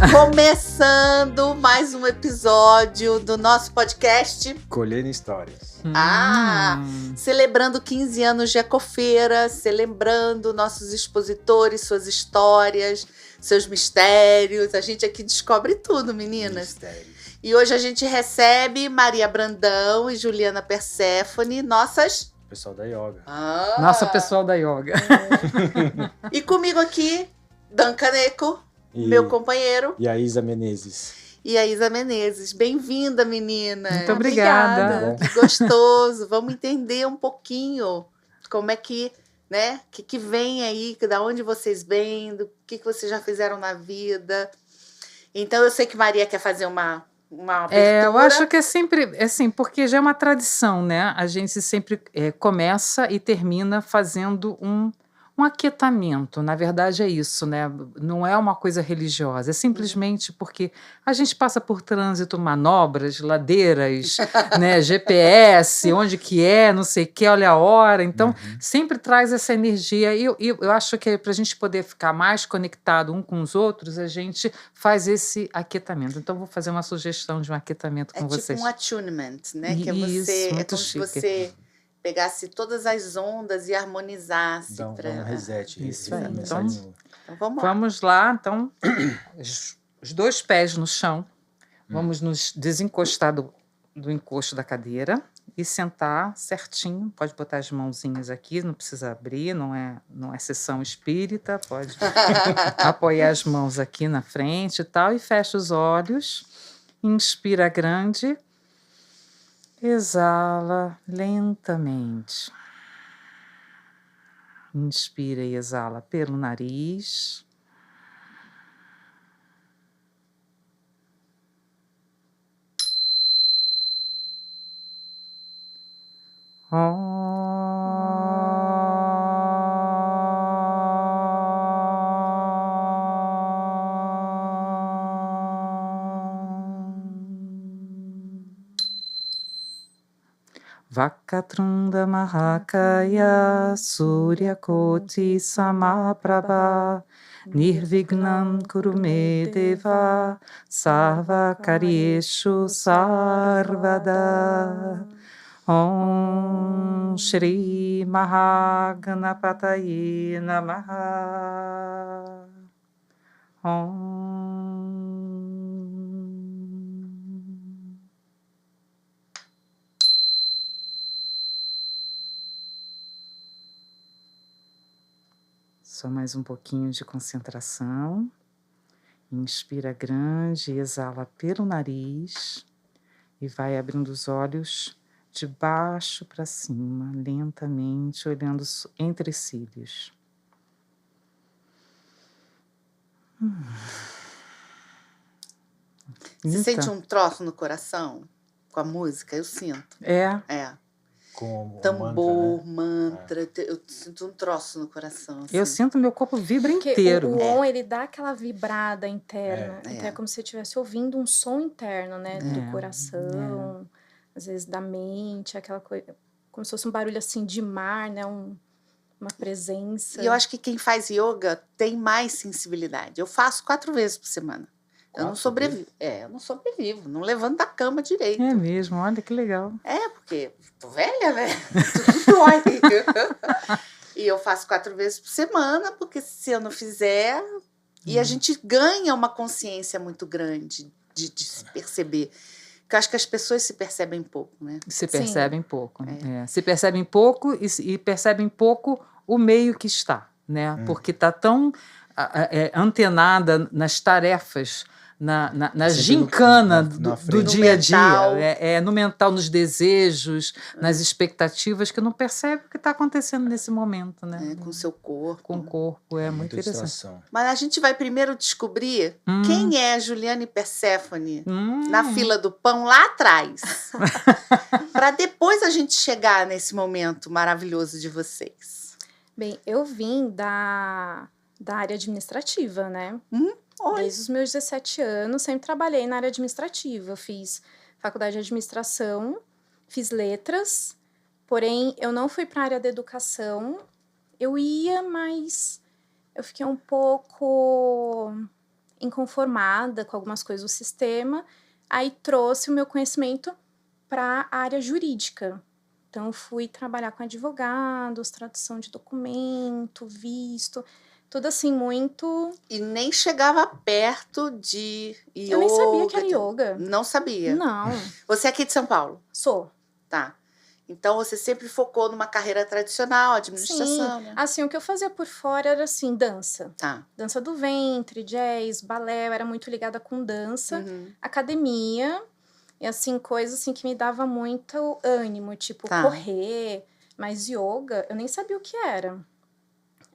Começando mais um episódio do nosso podcast Colhendo Histórias. Celebrando 15 anos de Ecofeira, celebrando nossos expositores, suas histórias, seus mistérios. A gente aqui descobre tudo, meninas. Mistérios. E hoje a gente recebe Maria Brandão e Juliana Perséfone, nossas... Pessoal da yoga. Nossa, pessoal da yoga. E comigo aqui, Dan Caneco, meu companheiro. E a Isa Menezes. E a Isa Menezes. Bem-vinda, menina. Muito obrigada. Que gostoso. Vamos entender um pouquinho como é que, né? O que vem aí, da onde vocês vêm, do que vocês já fizeram na vida. Então, eu sei que Maria quer fazer uma abertura. Eu acho que é sempre, assim, porque já é uma tradição, né? A gente sempre começa e termina fazendo um aquietamento. Na verdade é isso, né? Não é uma coisa religiosa, é simplesmente porque a gente passa por trânsito, manobras, ladeiras, né? GPS, onde que é, não sei o que, olha a hora. Então, sempre traz essa energia. E eu acho que para a gente poder ficar mais conectado um com os outros, a gente faz esse aquietamento. Então, vou fazer uma sugestão de um aquietamento com vocês. É tipo um attunement, né? Que Isso, é como se você pegasse todas as ondas e harmonizasse. Dá um reset. Isso aí. Então vamos lá. Vamos lá, então, os dois pés no chão. Vamos nos desencostar do encosto da cadeira e sentar certinho. Pode botar as mãozinhas aqui, não precisa abrir, não é sessão espírita. Pode apoiar as mãos aqui na frente e tal. E fecha os olhos. Inspira grande. Exala lentamente. Inspira e exala pelo nariz. Vakatrunda Mahakaya Surya Koti Samaprabha Nirvignam Kurume Deva Sarva Karyeshu Sarvada Om Shri Mahaganapataye Namaha Om. Só mais um pouquinho de concentração. Inspira grande, exala pelo nariz e vai abrindo os olhos de baixo para cima, lentamente, olhando entre cílios. Você sente um troço no coração com a música? Eu sinto. É. Com tambor, mantra, eu sinto um troço no coração. Assim. Eu sinto meu corpo vibra inteiro. O on, ele dá aquela vibrada interna. Então é como se você estivesse ouvindo um som interno, né? Do coração, às vezes da mente, aquela coisa, como se fosse um barulho assim de mar, né? Uma presença. E eu acho que quem faz yoga tem mais sensibilidade. Eu faço 4 vezes por semana. Eu não sobrevivo. Eu não sobrevivo. Não levanto da cama direito. É mesmo, olha que legal. Porque tô velha, né? Tudo dói. E eu faço 4 vezes por semana, porque se eu não fizer... E a gente ganha uma consciência muito grande de se perceber. Porque eu acho que as pessoas se percebem pouco, né? Se percebem pouco. Se percebem pouco e percebem pouco o meio que está, né? Porque está tão antenada nas tarefas, na gincana do dia a dia, no mental, nos desejos, nas expectativas, que não percebe o que está acontecendo nesse momento, né? Com o seu corpo. Com o corpo, muito interessante. Distração. Mas a gente vai primeiro descobrir quem é Juliana e Perséfone na fila do pão lá atrás. Para depois a gente chegar nesse momento maravilhoso de vocês. Bem, eu vim da área administrativa, né? Desde os meus 17 anos, sempre trabalhei na área administrativa. Eu fiz faculdade de administração, fiz letras, porém eu não fui para a área da educação. Eu ia, mas eu fiquei um pouco inconformada com algumas coisas do sistema, aí trouxe o meu conhecimento para a área jurídica. Então, fui trabalhar com advogados, tradução de documento, visto, tudo assim, muito... E nem chegava perto de yoga. Eu nem sabia que era yoga. Não sabia? Não. Você é aqui de São Paulo? Sou. Tá. Então, você sempre focou numa carreira tradicional, administração, Sim. né? Assim, o que eu fazia por fora era, assim, dança. Tá. Dança do ventre, jazz, balé, eu era muito ligada com dança. Uhum. Academia, e assim, coisas assim que me dava muito ânimo, tipo Tá. correr, mas yoga, eu nem sabia o que era.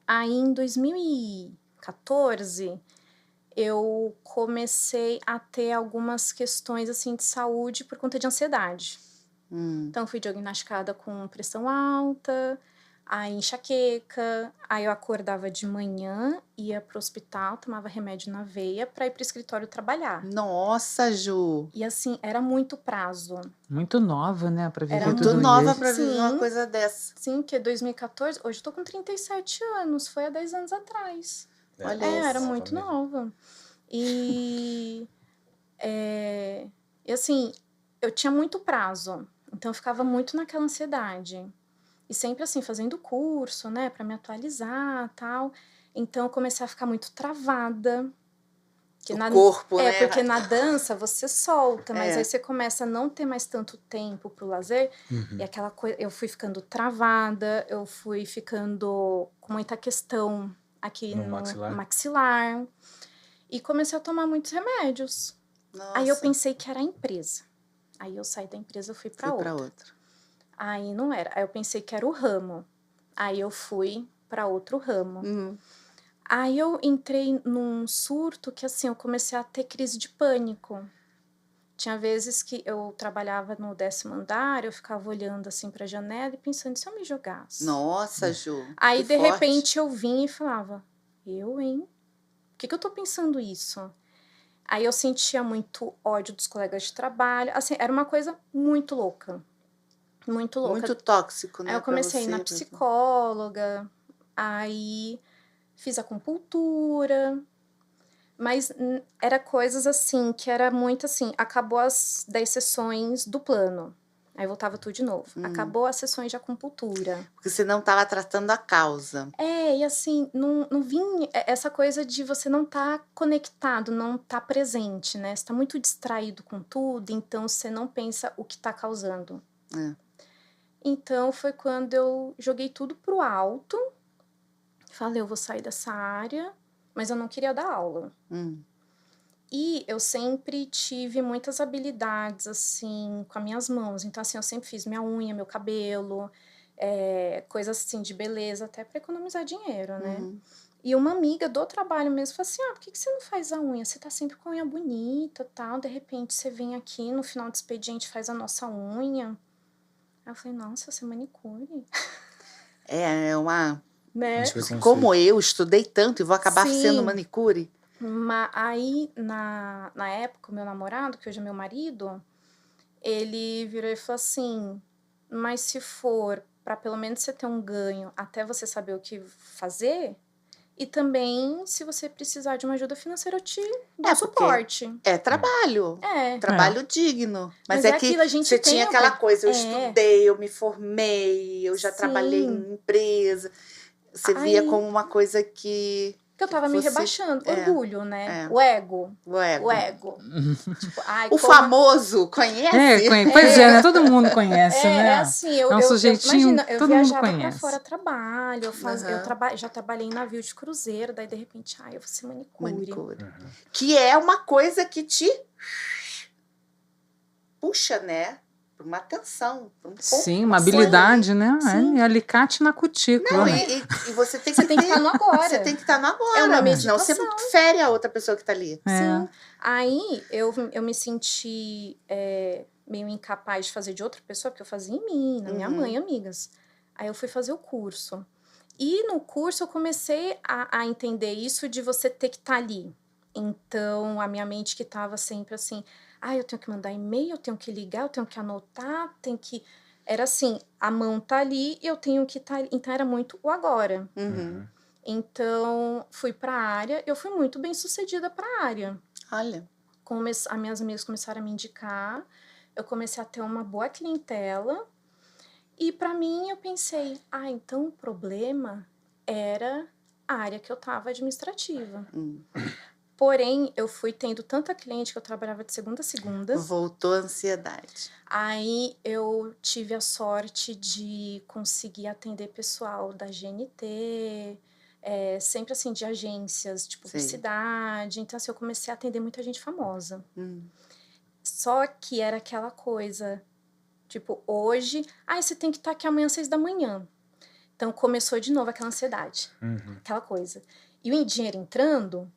Aí, em 2014, eu comecei a ter algumas questões, assim, de saúde por conta de ansiedade. Então, fui diagnosticada com pressão alta, aí enxaqueca, aí eu acordava de manhã, ia pro hospital, tomava remédio na veia pra ir pro escritório trabalhar. Nossa, Ju. E assim, era muito prazo. Muito nova, né, para viver Era Muito tudo nova isso. pra viver uma Sim. coisa dessa. Sim, que é 2014, hoje eu tô com 37 anos, foi há 10 anos atrás. Olha Era isso. muito nova. E assim, eu tinha muito prazo, então eu ficava muito naquela ansiedade. E sempre assim, fazendo curso, né, pra me atualizar, tal. Então eu comecei a ficar muito travada. O corpo, né? Porque na dança você solta, mas É. aí você começa a não ter mais tanto tempo pro lazer. E aquela coisa, eu fui ficando travada, eu fui ficando com muita questão aqui No no maxilar? maxilar. E comecei a tomar muitos remédios. Nossa. Aí eu pensei que era a empresa. Aí eu saí da empresa e fui pra Fui outra. pra outra. Aí não era. Aí eu pensei que era o ramo. Aí eu fui pra outro ramo. Aí eu entrei num surto que, assim, eu comecei a ter crise de pânico. Tinha vezes que eu trabalhava no 10º andar, eu ficava olhando, assim, pra janela e pensando, se eu me jogasse? Nossa, Ju. Aí, que de forte. repente, eu vinha e falava, eu, hein? Por que eu tô pensando isso? Aí eu sentia muito ódio dos colegas de trabalho. Assim, era uma coisa muito louca. Muito louca. Muito tóxico, né? Aí eu comecei a ir pra na você. psicóloga, aí fiz acupuntura, mas era coisas assim, que era muito assim, acabou as 10 sessões do plano, aí voltava tudo de novo. Acabou as sessões de acupuntura. Porque você não estava tratando a causa. E assim, não vinha essa coisa de você não tá conectado, não tá presente, né? Você tá muito distraído com tudo, então você não pensa o que tá causando. Então, foi quando eu joguei tudo pro alto. Falei, eu vou sair dessa área, mas eu não queria dar aula. E eu sempre tive muitas habilidades, assim, com as minhas mãos. Então, assim, eu sempre fiz minha unha, meu cabelo, coisas assim de beleza, até para economizar dinheiro, né? E uma amiga do trabalho mesmo falou assim, por que você não faz a unha? Você tá sempre com a unha bonita e tal, de repente você vem aqui no final do expediente faz a nossa unha. Aí eu falei, nossa, você é manicure? É uma... Né? Como eu estudei tanto e vou acabar Sim. sendo manicure. Mas aí, na época, o meu namorado, que hoje é meu marido, ele virou e falou assim, mas se for para pelo menos você ter um ganho até você saber o que fazer, e também, se você precisar de uma ajuda financeira, eu te dou suporte. É trabalho. Trabalho digno. Mas é que aquilo, a gente você tem tinha aquela coisa, eu estudei, eu me formei, eu já trabalhei em empresa. Você via como uma coisa que eu tava me rebaixando. Orgulho, né? O ego. O ego. Tipo, o famoso, conhece? Pois é, né? Todo mundo conhece, né? É assim, um sujeitinho, imagina, eu todo mundo viajava conhece. pra fora trabalho, já trabalhei em navio de cruzeiro, daí de repente, eu vou ser manicure. Que é uma coisa que te puxa, né? Por uma atenção. Sim, uma habilidade, né? Sim. É alicate na cutícula. Não, e você tem que estar no agora. Você tem que estar no agora. É uma meditação. Senão você fere a outra pessoa que tá ali. Sim. Aí eu me senti meio incapaz de fazer de outra pessoa, porque eu fazia em mim, na minha mãe, amigas. Aí eu fui fazer o curso. E no curso eu comecei a entender isso de você ter que estar ali. Então, a minha mente que estava sempre assim, eu tenho que mandar e-mail, eu tenho que ligar, eu tenho que anotar, Era assim, a mão tá ali e eu tenho que estar ali. Então, era muito o agora. Então, fui para a área, eu fui muito bem sucedida para a área. Olha. As minhas amigas começaram a me indicar, eu comecei a ter uma boa clientela, e para mim eu pensei, então o problema era a área que eu estava administrativa. Porém, eu fui tendo tanta cliente que eu trabalhava de segunda a segunda. Voltou a ansiedade. Aí eu tive a sorte de conseguir atender pessoal da GNT, sempre assim, de agências de publicidade. Então, assim, eu comecei a atender muita gente famosa. Só que era aquela coisa, tipo, hoje, você tem que estar aqui amanhã às 6 da manhã. Então, começou de novo aquela ansiedade, aquela coisa. E o dinheiro entrando,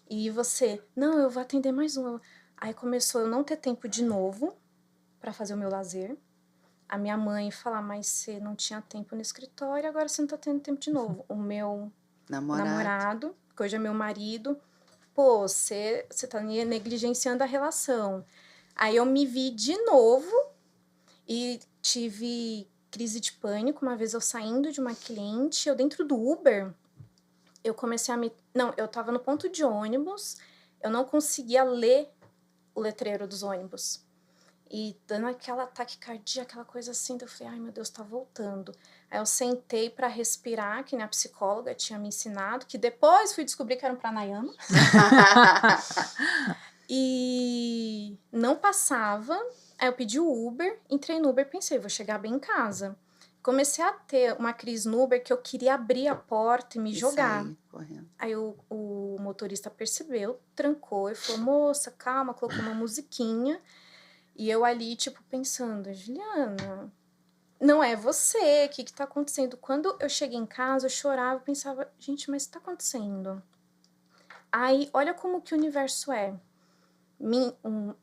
e você, não, eu vou atender mais um. Aí começou a eu não ter tempo de novo para fazer o meu lazer. A minha mãe falar, mas você não tinha tempo no escritório, agora você não tá tendo tempo de novo. O meu namorado, que hoje é meu marido, pô, você tá negligenciando a relação. Aí eu me vi de novo e tive crise de pânico. Uma vez eu saindo de uma cliente, eu dentro do Uber, eu comecei a Não, eu tava no ponto de ônibus, eu não conseguia ler o letreiro dos ônibus. E dando aquela taquicardia, aquela coisa assim, eu falei, ai meu Deus, tá voltando. Aí eu sentei para respirar, que a psicóloga tinha me ensinado, que depois fui descobrir que era um pranayama. E não passava. Aí eu pedi o Uber, entrei no Uber, pensei, vou chegar bem em casa. Comecei a ter uma crise no Uber que eu queria abrir a porta e me jogar. Aí o motorista percebeu, trancou e falou, moça, calma, colocou uma musiquinha. E eu ali, tipo, pensando, Juliana, não é você, o que tá acontecendo? Quando eu cheguei em casa, eu chorava, pensava, gente, mas o que tá acontecendo? Aí, olha como que o universo é.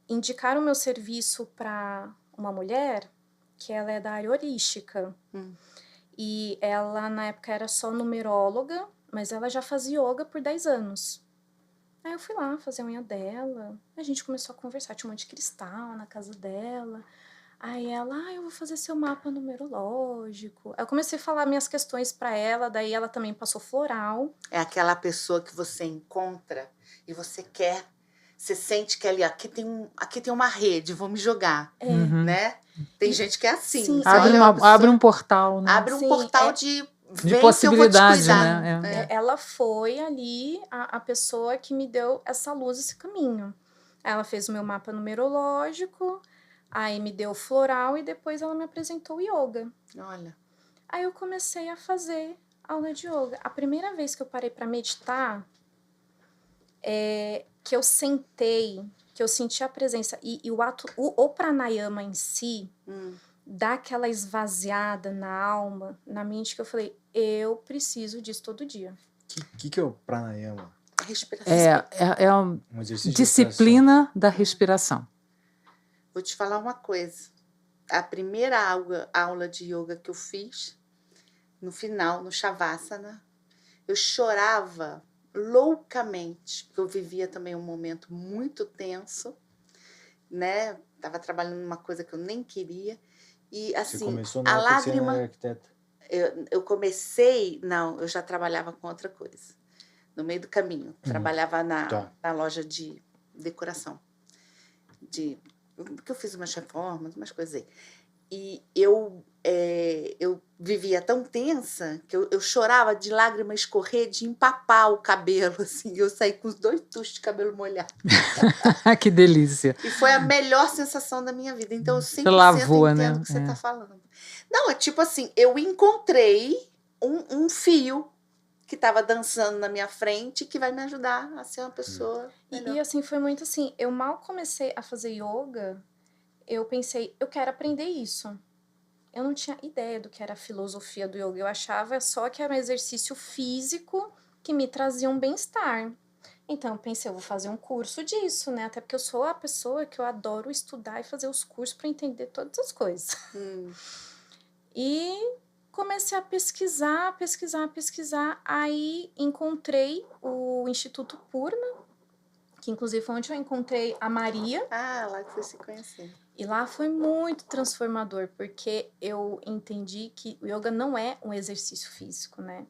Indicaram o meu serviço para uma mulher que ela é da área holística. E ela, na época, era só numeróloga, mas ela já fazia yoga por 10 anos. Aí eu fui lá fazer a unha dela, a gente começou a conversar, tinha um monte de cristal na casa dela. Aí ela, eu vou fazer seu mapa numerológico. Aí eu comecei a falar minhas questões para ela, daí ela também passou floral. É aquela pessoa que você encontra e você quer, você sente que ali, aqui tem uma rede, vou me jogar, né? Tem gente que é assim. Sim, abre um portal, né? Abre um portal de possibilidade, né? Ela foi ali a pessoa que me deu essa luz, esse caminho. Ela fez o meu mapa numerológico, aí me deu floral e depois ela me apresentou o yoga. Olha. Aí eu comecei a fazer aula de yoga. A primeira vez que eu parei para meditar, que eu sentei, que eu senti a presença e o ato, o pranayama em si, dá aquela esvaziada na alma, na mente, que eu falei, eu preciso disso todo dia. Que é o pranayama? Respiração. É um exercício disciplina da respiração. Vou te falar uma coisa. A primeira aula de yoga que eu fiz, no final, no Shavasana, eu chorava loucamente, porque eu vivia também um momento muito tenso, né? Tava trabalhando numa coisa que eu nem queria. E assim, você começou a lágrima. Você era arquiteta? Eu comecei, não, eu já trabalhava com outra coisa. No meio do caminho, trabalhava na loja de decoração, porque eu fiz umas reformas, umas coisas aí. E eu vivia tão tensa que eu chorava de lágrima escorrer, de empapar o cabelo, assim. Eu saí com os 2 tuchos de cabelo molhado. Que delícia. E foi a melhor sensação da minha vida. Então, eu 100% lavou, entendo o que você está falando. Não, é tipo assim, eu encontrei um fio que estava dançando na minha frente que vai me ajudar a ser uma pessoa melhor. E assim, foi muito assim, eu mal comecei a fazer yoga, eu pensei, eu quero aprender isso. Eu não tinha ideia do que era a filosofia do yoga. Eu achava só que era um exercício físico que me trazia um bem-estar. Então, eu pensei, eu vou fazer um curso disso, né? Até porque eu sou a pessoa que eu adoro estudar e fazer os cursos para entender todas as coisas. E comecei a pesquisar. Aí encontrei o Instituto Purna, que inclusive foi onde eu encontrei a Maria. Lá que você se conheceu. E lá foi muito transformador, porque eu entendi que o yoga não é um exercício físico, né?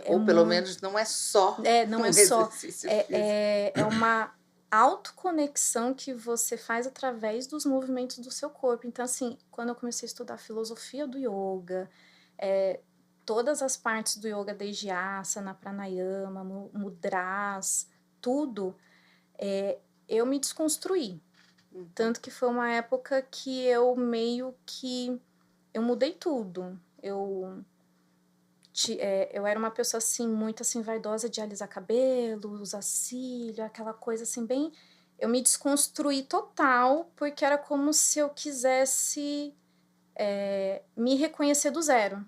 Ou pelo menos não é só não um é só. exercício físico. É uma autoconexão que você faz através dos movimentos do seu corpo. Então, assim, quando eu comecei a estudar a filosofia do yoga, todas as partes do yoga, desde asana, pranayama, mudras, tudo, eu me desconstruí. Tanto que foi uma época que eu meio que... eu mudei tudo. Eu era uma pessoa, assim, muito, assim, vaidosa de alisar cabelo, usar cílio, aquela coisa, assim, bem... Eu me desconstruí total, porque era como se eu quisesse me reconhecer do zero.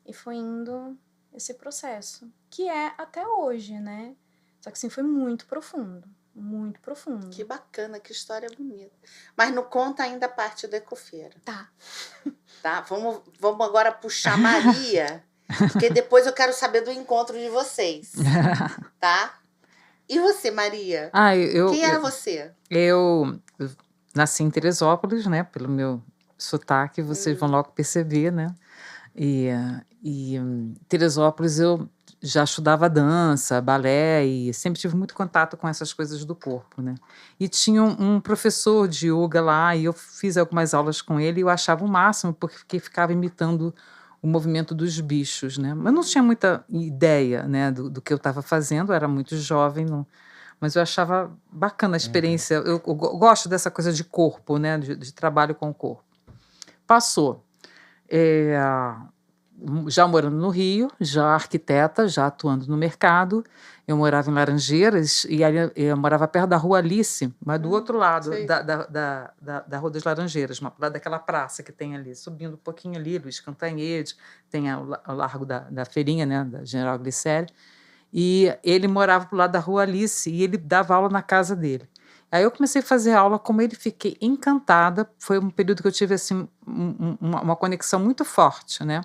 E foi indo esse processo, que é até hoje, né? Só que, assim, foi muito profundo. Muito profundo. Que bacana, que história bonita. Mas não conta ainda a parte do Ecofeira. Tá? Vamos agora puxar a Maria, porque depois eu quero saber do encontro de vocês. Tá? E você, Maria? Quem era você? Eu nasci em Teresópolis, né? Pelo meu sotaque, vocês vão logo perceber, né? E em Teresópolis eu já estudava dança, balé e sempre tive muito contato com essas coisas do corpo, né? E tinha um professor de yoga lá e eu fiz algumas aulas com ele e eu achava o máximo porque ficava imitando o movimento dos bichos, né? Mas eu não tinha muita ideia, né, do que eu estava fazendo, eu era muito jovem, mas eu achava bacana a experiência. Eu gosto dessa coisa de corpo, né, de trabalho com o corpo. Passou. Já morando no Rio, já arquiteta, já atuando no mercado. Eu morava em Laranjeiras e ali eu morava perto da Rua Alice, mas do outro lado da Rua das Laranjeiras, lá daquela praça que tem ali, subindo um pouquinho ali, Luiz Cantanhede, tem o Largo da Feirinha, né, da General Glicério. E ele morava pro lado da Rua Alice e ele dava aula na casa dele. Aí eu comecei a fazer aula com ele, fiquei encantada. Foi um período que eu tive assim, uma conexão muito forte, né?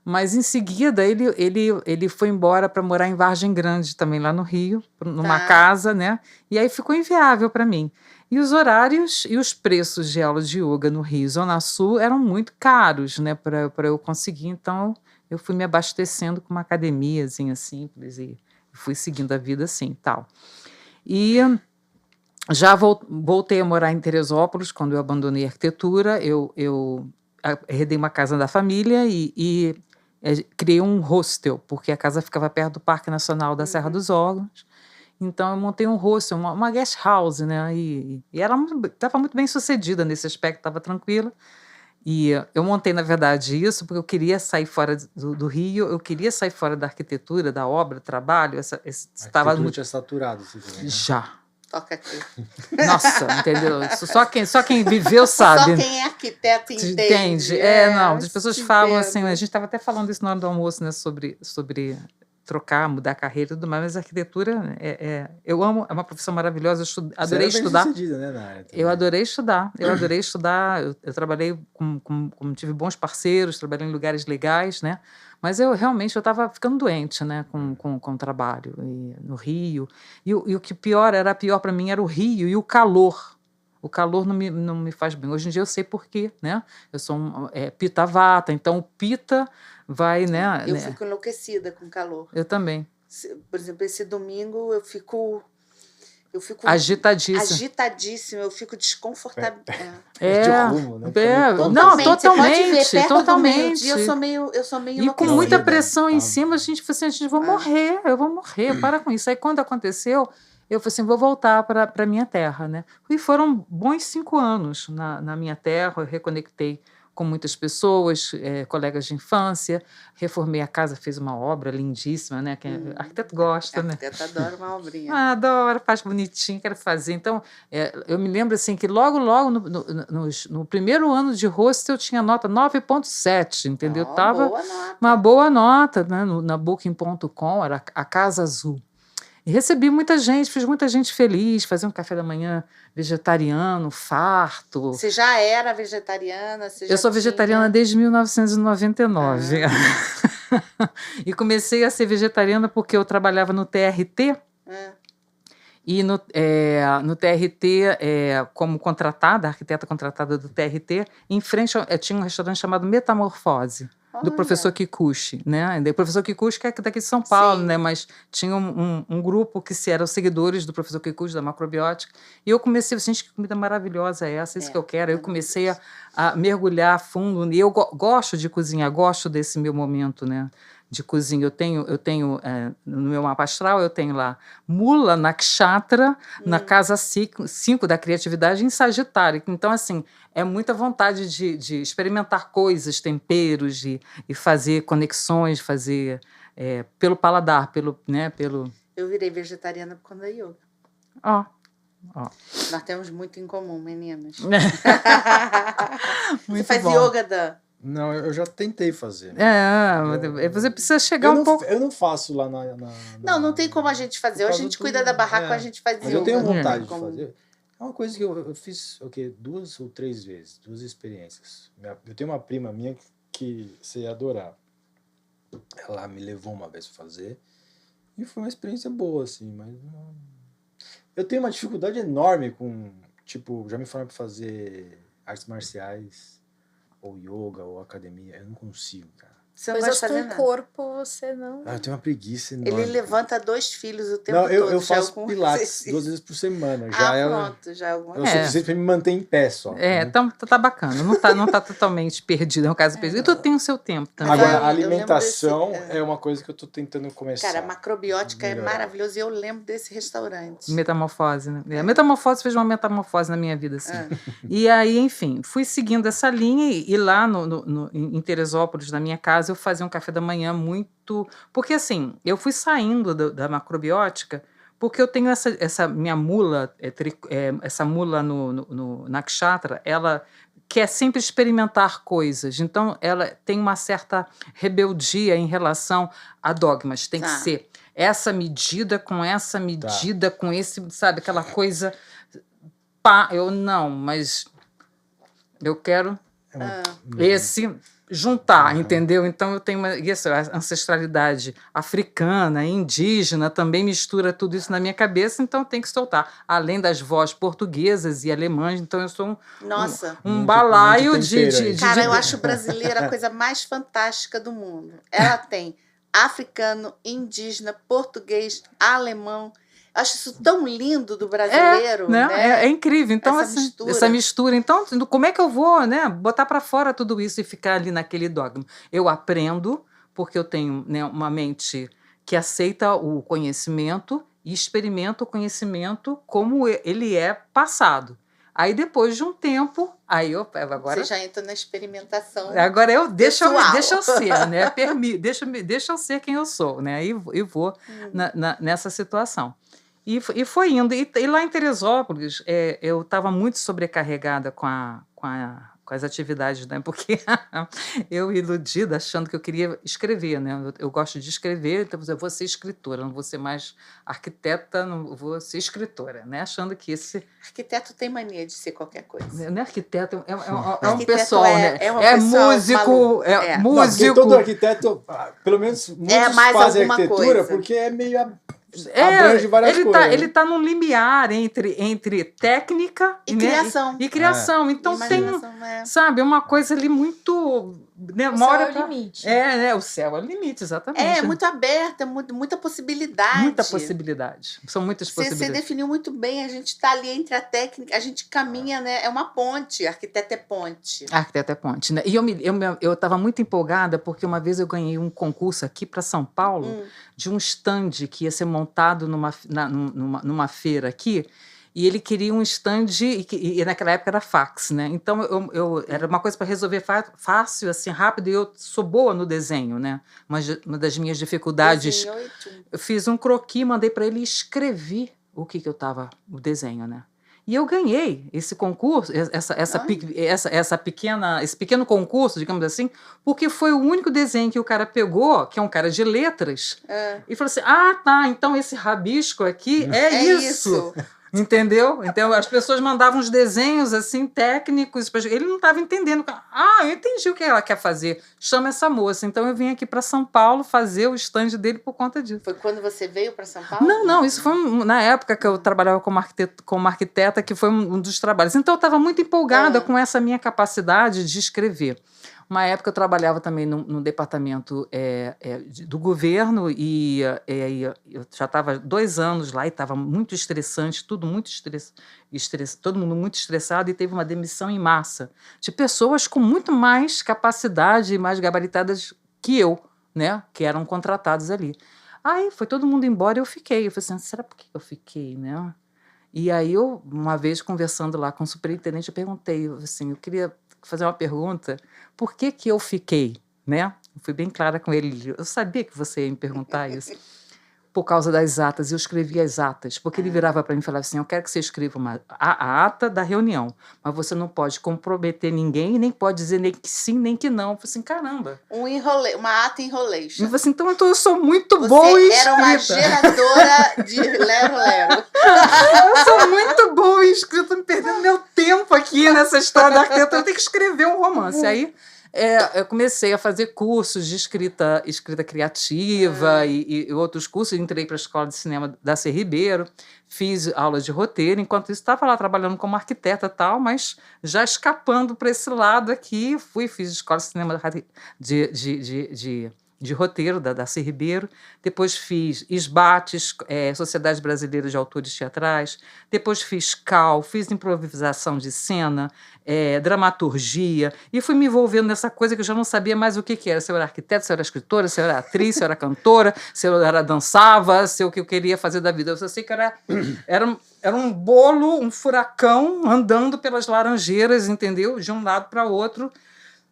Mas em seguida ele foi embora para morar em Vargem Grande, também lá no Rio, numa casa, né? E aí ficou inviável para mim. E os horários e os preços de aula de yoga no Rio, Zona Sul, eram muito caros, né? Para eu conseguir. Então eu fui me abastecendo com uma academiazinha simples e fui seguindo a vida assim, tal. E já voltei a morar em Teresópolis quando eu abandonei a arquitetura. Eu herdei uma casa da família e criei um hostel, porque a casa ficava perto do Parque Nacional da Serra dos Órgãos. Então eu montei um hostel, uma guest house, né? E ela estava muito bem sucedida nesse aspecto, estava tranquila. E eu montei, na verdade, isso porque eu queria sair fora do Rio, eu queria sair fora da arquitetura, da obra, do trabalho. Estava muito tinha saturado. Já. Toca aqui. Nossa, entendeu? Só quem viveu sabe. Só quem é arquiteto entende. Entende. Não, as pessoas falam assim, a gente estava até falando isso na hora do almoço, né, sobre trocar, mudar a carreira e tudo mais, mas a arquitetura, eu amo, é uma profissão maravilhosa, adorei estudar. Né, na área eu adorei estudar, eu trabalhei tive bons parceiros, trabalhei em lugares legais, né, mas eu realmente estava ficando doente, né, com o trabalho no Rio, e o que era pior para mim era o Rio e o calor. O calor não me faz bem. Hoje em dia eu sei por quê, né? Eu sou Pitta Vata, então o Pitta vai, né? Eu fico enlouquecida com calor. Eu também. Por exemplo, esse domingo eu fico agitadíssima, eu fico desconfortável. De rumo, né? Totalmente. Eu sou meio e com muita pressão em cima, a gente falou assim, eu vou morrer, para com isso. Aí quando aconteceu, eu falei assim, vou voltar para a minha terra, né? E foram bons 5 anos na minha terra, eu reconectei com muitas pessoas, colegas de infância, reformei a casa, fiz uma obra lindíssima, né? Que arquiteto gosta, né? Arquiteto adora uma obrinha. Adoro, faz bonitinho, quero fazer. Então, eu me lembro assim que logo no primeiro ano de hostel eu tinha nota 9,7, entendeu? Tava boa nota. Uma boa nota, né? Na Booking.com, era a Casa Azul. E recebi muita gente, fiz muita gente feliz, fazia um café da manhã vegetariano, farto. Você já era vegetariana? Eu sou vegetariana desde 1999. E comecei a ser vegetariana porque eu trabalhava no TRT. E no TRT, como contratada, arquiteta contratada do TRT, em frente tinha um restaurante chamado Metamorfose. do professor Kikuchi, né? O professor Kikuchi que é daqui de São Paulo, né? Mas tinha um grupo que eram seguidores do professor Kikuchi, da macrobiótica, e eu comecei, gente, que comida maravilhosa é essa? Isso que eu quero. Eu comecei a mergulhar a fundo, e eu gosto de cozinhar, gosto desse meu momento, né? De cozinha. Eu tenho no meu mapa astral, eu tenho lá Mula Nakshatra, na casa 5 da criatividade, em Sagitário. Então, assim, é muita vontade de experimentar coisas, temperos, e fazer conexões, fazer pelo paladar, pelo... Eu virei vegetariana por conta da yoga. Ó. Nós temos muito em comum, meninas. Muito Você faz bom. yoga, Dan? Não, eu já tentei fazer. Você precisa chegar um pouco... Eu não faço lá na... Não tem como a gente fazer. Ou a gente cuida da barraca ou a gente faz yoga. Mas eu tenho vontade de fazer. É uma coisa que eu fiz 2 ou 3 vezes, 2 experiências. Eu tenho uma prima minha que você ia adorar. Ela me levou uma vez pra fazer e foi uma experiência boa, assim, mas não... Eu tenho uma dificuldade enorme com, tipo, já me falaram pra fazer artes marciais, ou yoga, ou academia. Eu não consigo, cara. Você não Coisas vai fazer com o nada. corpo, você não... Eu tenho uma preguiça enorme. Ele levanta 2 filhos o tempo Não, todo. eu faço pilates 2 vezes por semana. Já pronto, já é alguma coisa. É o suficiente pra me manter em pé só. Então tá bacana. Não tá totalmente perdido, é um caso perdido. E tu tem o seu tempo também. Agora, a alimentação é uma coisa que eu tô tentando começar. Cara, a macrobiótica é maravilhosa e eu lembro desse restaurante. Metamorfose, né? A metamorfose fez uma metamorfose na minha vida, assim. E aí, enfim, fui seguindo essa linha e lá em Teresópolis, na minha casa, eu fazia um café da manhã muito... Porque, assim, eu fui saindo da macrobiótica porque eu tenho essa minha mula, essa mula no Nakshatra, ela quer sempre experimentar coisas. Então, ela tem uma certa rebeldia em relação a dogmas. Tem que ser essa medida com essa medida, com esse, sabe, aquela coisa... mas eu quero juntar, entendeu? Então eu tenho essa ancestralidade africana, indígena, também mistura tudo isso na minha cabeça, então tem que soltar. Além das vozes portuguesas e alemãs, então eu sou um balaio de... Cara, eu acho brasileira a coisa mais fantástica do mundo. Ela tem africano, indígena, português, alemão. Eu acho isso tão lindo do brasileiro, né? É incrível. Então, essa mistura. Então, como é que eu vou, né, botar para fora tudo isso e ficar ali naquele dogma? Eu aprendo, porque eu tenho, né, uma mente que aceita o conhecimento e experimenta o conhecimento como ele é passado. Aí, depois de um tempo, agora... Você já entra na experimentação. Agora deixa eu ser, né? Deixa eu ser quem eu sou, né? E vou nessa situação. E foi indo. E lá em Teresópolis, eu estava muito sobrecarregada com as atividades, né? Porque eu iludida, achando que eu queria escrever, né? Eu gosto de escrever, então eu vou ser escritora, não vou ser mais arquiteta, não vou ser escritora, né? Achando que esse... Arquiteto tem mania de ser qualquer coisa. Não é arquiteto, é um pessoal, né? É músico, músico. Não, todo arquiteto, pelo menos muitos fazem arquitetura, porque é meio... abrange várias coisas. Ele está num limiar entre técnica e criação. E criação. Então tem, sabe, uma coisa ali muito... Né, o céu é o limite. O céu é o limite, exatamente. É muito aberta, muita possibilidade. Muita possibilidade. São muitas possibilidades. Você definiu muito bem, a gente está ali entre a técnica, a gente caminha, né? É uma ponte, arquiteto é ponte. Arquiteto é ponte, né? E eu estava muito empolgada porque uma vez eu ganhei um concurso aqui para São Paulo de um stand que ia ser montado numa feira aqui. E ele queria um stand, e naquela época era fax, né? Então, era uma coisa para resolver fácil, assim, rápido, e eu sou boa no desenho, né? Uma das minhas dificuldades... Eu fiz um croquis, mandei para ele e escrevi o o desenho, né? E eu ganhei esse concurso, esse pequeno concurso, digamos assim, porque foi o único desenho que o cara pegou, que é um cara de letras, e falou assim, então esse rabisco aqui é isso. Entendeu? Então, as pessoas mandavam uns desenhos, assim, técnicos. Ele não estava entendendo. Eu entendi o que ela quer fazer. Chama essa moça. Então, eu vim aqui para São Paulo fazer o stand dele por conta disso. Foi quando você veio para São Paulo? Não. Isso foi na época que eu trabalhava como arquiteta, que foi um dos trabalhos. Então, eu estava muito empolgada com essa minha capacidade de escrever. Uma época eu trabalhava também no departamento do governo e eu já estava 2 anos lá e estava muito estressante, tudo muito todo mundo muito estressado e teve uma demissão em massa de pessoas com muito mais capacidade e mais gabaritadas que eu, né, que eram contratados ali. Aí foi todo mundo embora e eu fiquei. Eu falei assim, será por que eu fiquei, né? E aí eu, uma vez conversando lá com o superintendente, eu perguntei, assim, eu queria fazer uma pergunta, por que eu fiquei, né? Eu fui bem clara com ele, eu sabia que você ia me perguntar isso. Por causa das atas, eu escrevia as atas, porque ele virava para mim e falava assim, eu quero que você escreva a ata da reunião, mas você não pode comprometer ninguém, nem pode dizer nem que sim, nem que não. Eu falei assim, caramba. Uma ata enrolation. Eu falei assim, então eu sou muito boa em escrita. Era uma geradora de lero-lero. Eu sou muito boa em escrita, estou me perdendo meu tempo aqui nessa história da arquitetura, eu tenho que escrever um romance. Aí eu comecei a fazer cursos de escrita criativa e outros cursos. Entrei para a Escola de Cinema da C. Ribeiro, fiz aulas de roteiro. Enquanto isso, estava lá trabalhando como arquiteta e tal, mas já escapando para esse lado aqui. Fiz Escola de Cinema de roteiro da C. Ribeiro. Depois fiz SBATES, Sociedade Brasileira de Autores Teatrais. Depois fiz CAL, fiz improvisação de cena, dramaturgia, e fui me envolvendo nessa coisa que eu já não sabia mais o que era. Se eu era arquiteta, se eu era escritora, se eu era atriz, se eu era cantora, se eu era dançava, se o que eu queria fazer da vida. Eu só sei que era um bolo, um furacão andando pelas laranjeiras, entendeu? De um lado para o outro,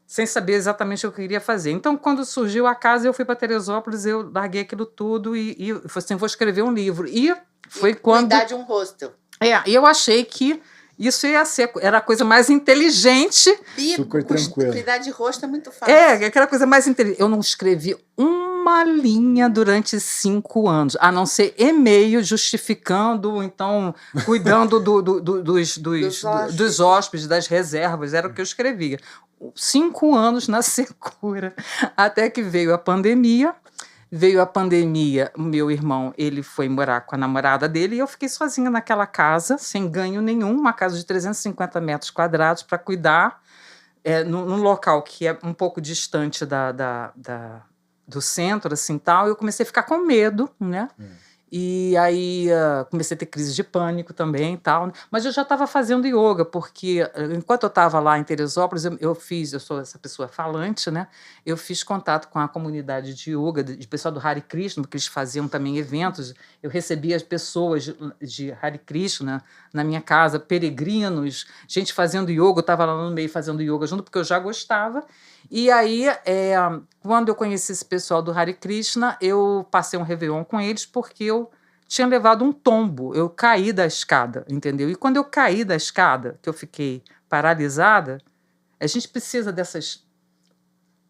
sem saber exatamente o que eu queria fazer. Então, quando surgiu a casa, eu fui para Teresópolis, eu larguei aquilo tudo e falei assim, vou escrever um livro. E foi quando... Cuidar de um hostel. E eu achei que isso era a coisa mais inteligente. Super tranquilo. Cuidar de rosto é muito fácil. Aquela coisa mais inteligente. Eu não escrevi uma linha durante 5 anos, a não ser e-mail justificando, então, cuidando dos hóspedes, das reservas, era o que eu escrevia. 5 anos na secura, até que veio a pandemia. O meu irmão, ele foi morar com a namorada dele e eu fiquei sozinha naquela casa, sem ganho nenhum, uma casa de 350 metros quadrados para cuidar, num local que é um pouco distante do centro, assim, tal. Eu comecei a ficar com medo, né? E aí comecei a ter crise de pânico também e tal. Mas eu já estava fazendo yoga, porque enquanto eu estava lá em Teresópolis, eu sou essa pessoa falante, né? Eu fiz contato com a comunidade de yoga, de pessoal do Hare Krishna, porque eles faziam também eventos. Eu recebia as pessoas de Hare Krishna na minha casa, peregrinos, gente fazendo yoga. Eu estava lá no meio fazendo yoga junto, porque eu já gostava. E aí, quando eu conheci esse pessoal do Hare Krishna, eu passei um Réveillon com eles porque eu tinha levado um tombo. Eu caí da escada, entendeu? E quando eu caí da escada, que eu fiquei paralisada, a gente precisa dessas...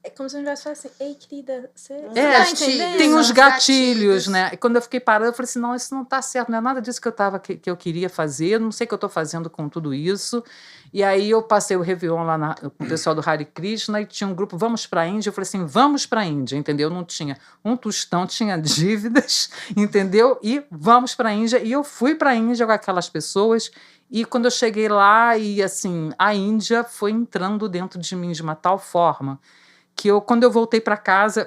É como se eu tivesse falado assim, ei, querida, você tá entendendo? Tem uns gatilhos, né? E quando eu fiquei parada, eu falei assim, não, isso não está certo, não é nada disso que eu queria fazer, não sei o que eu estou fazendo com tudo isso. E aí eu passei o Réveillon lá com o pessoal do Hare Krishna e tinha um grupo, vamos para a Índia. Eu falei assim, vamos para a Índia, entendeu? Não tinha um tostão, tinha dívidas, entendeu? E vamos para a Índia. E eu fui para a Índia com aquelas pessoas. E quando eu cheguei lá, e assim, a Índia foi entrando dentro de mim de uma tal forma que quando eu voltei para casa,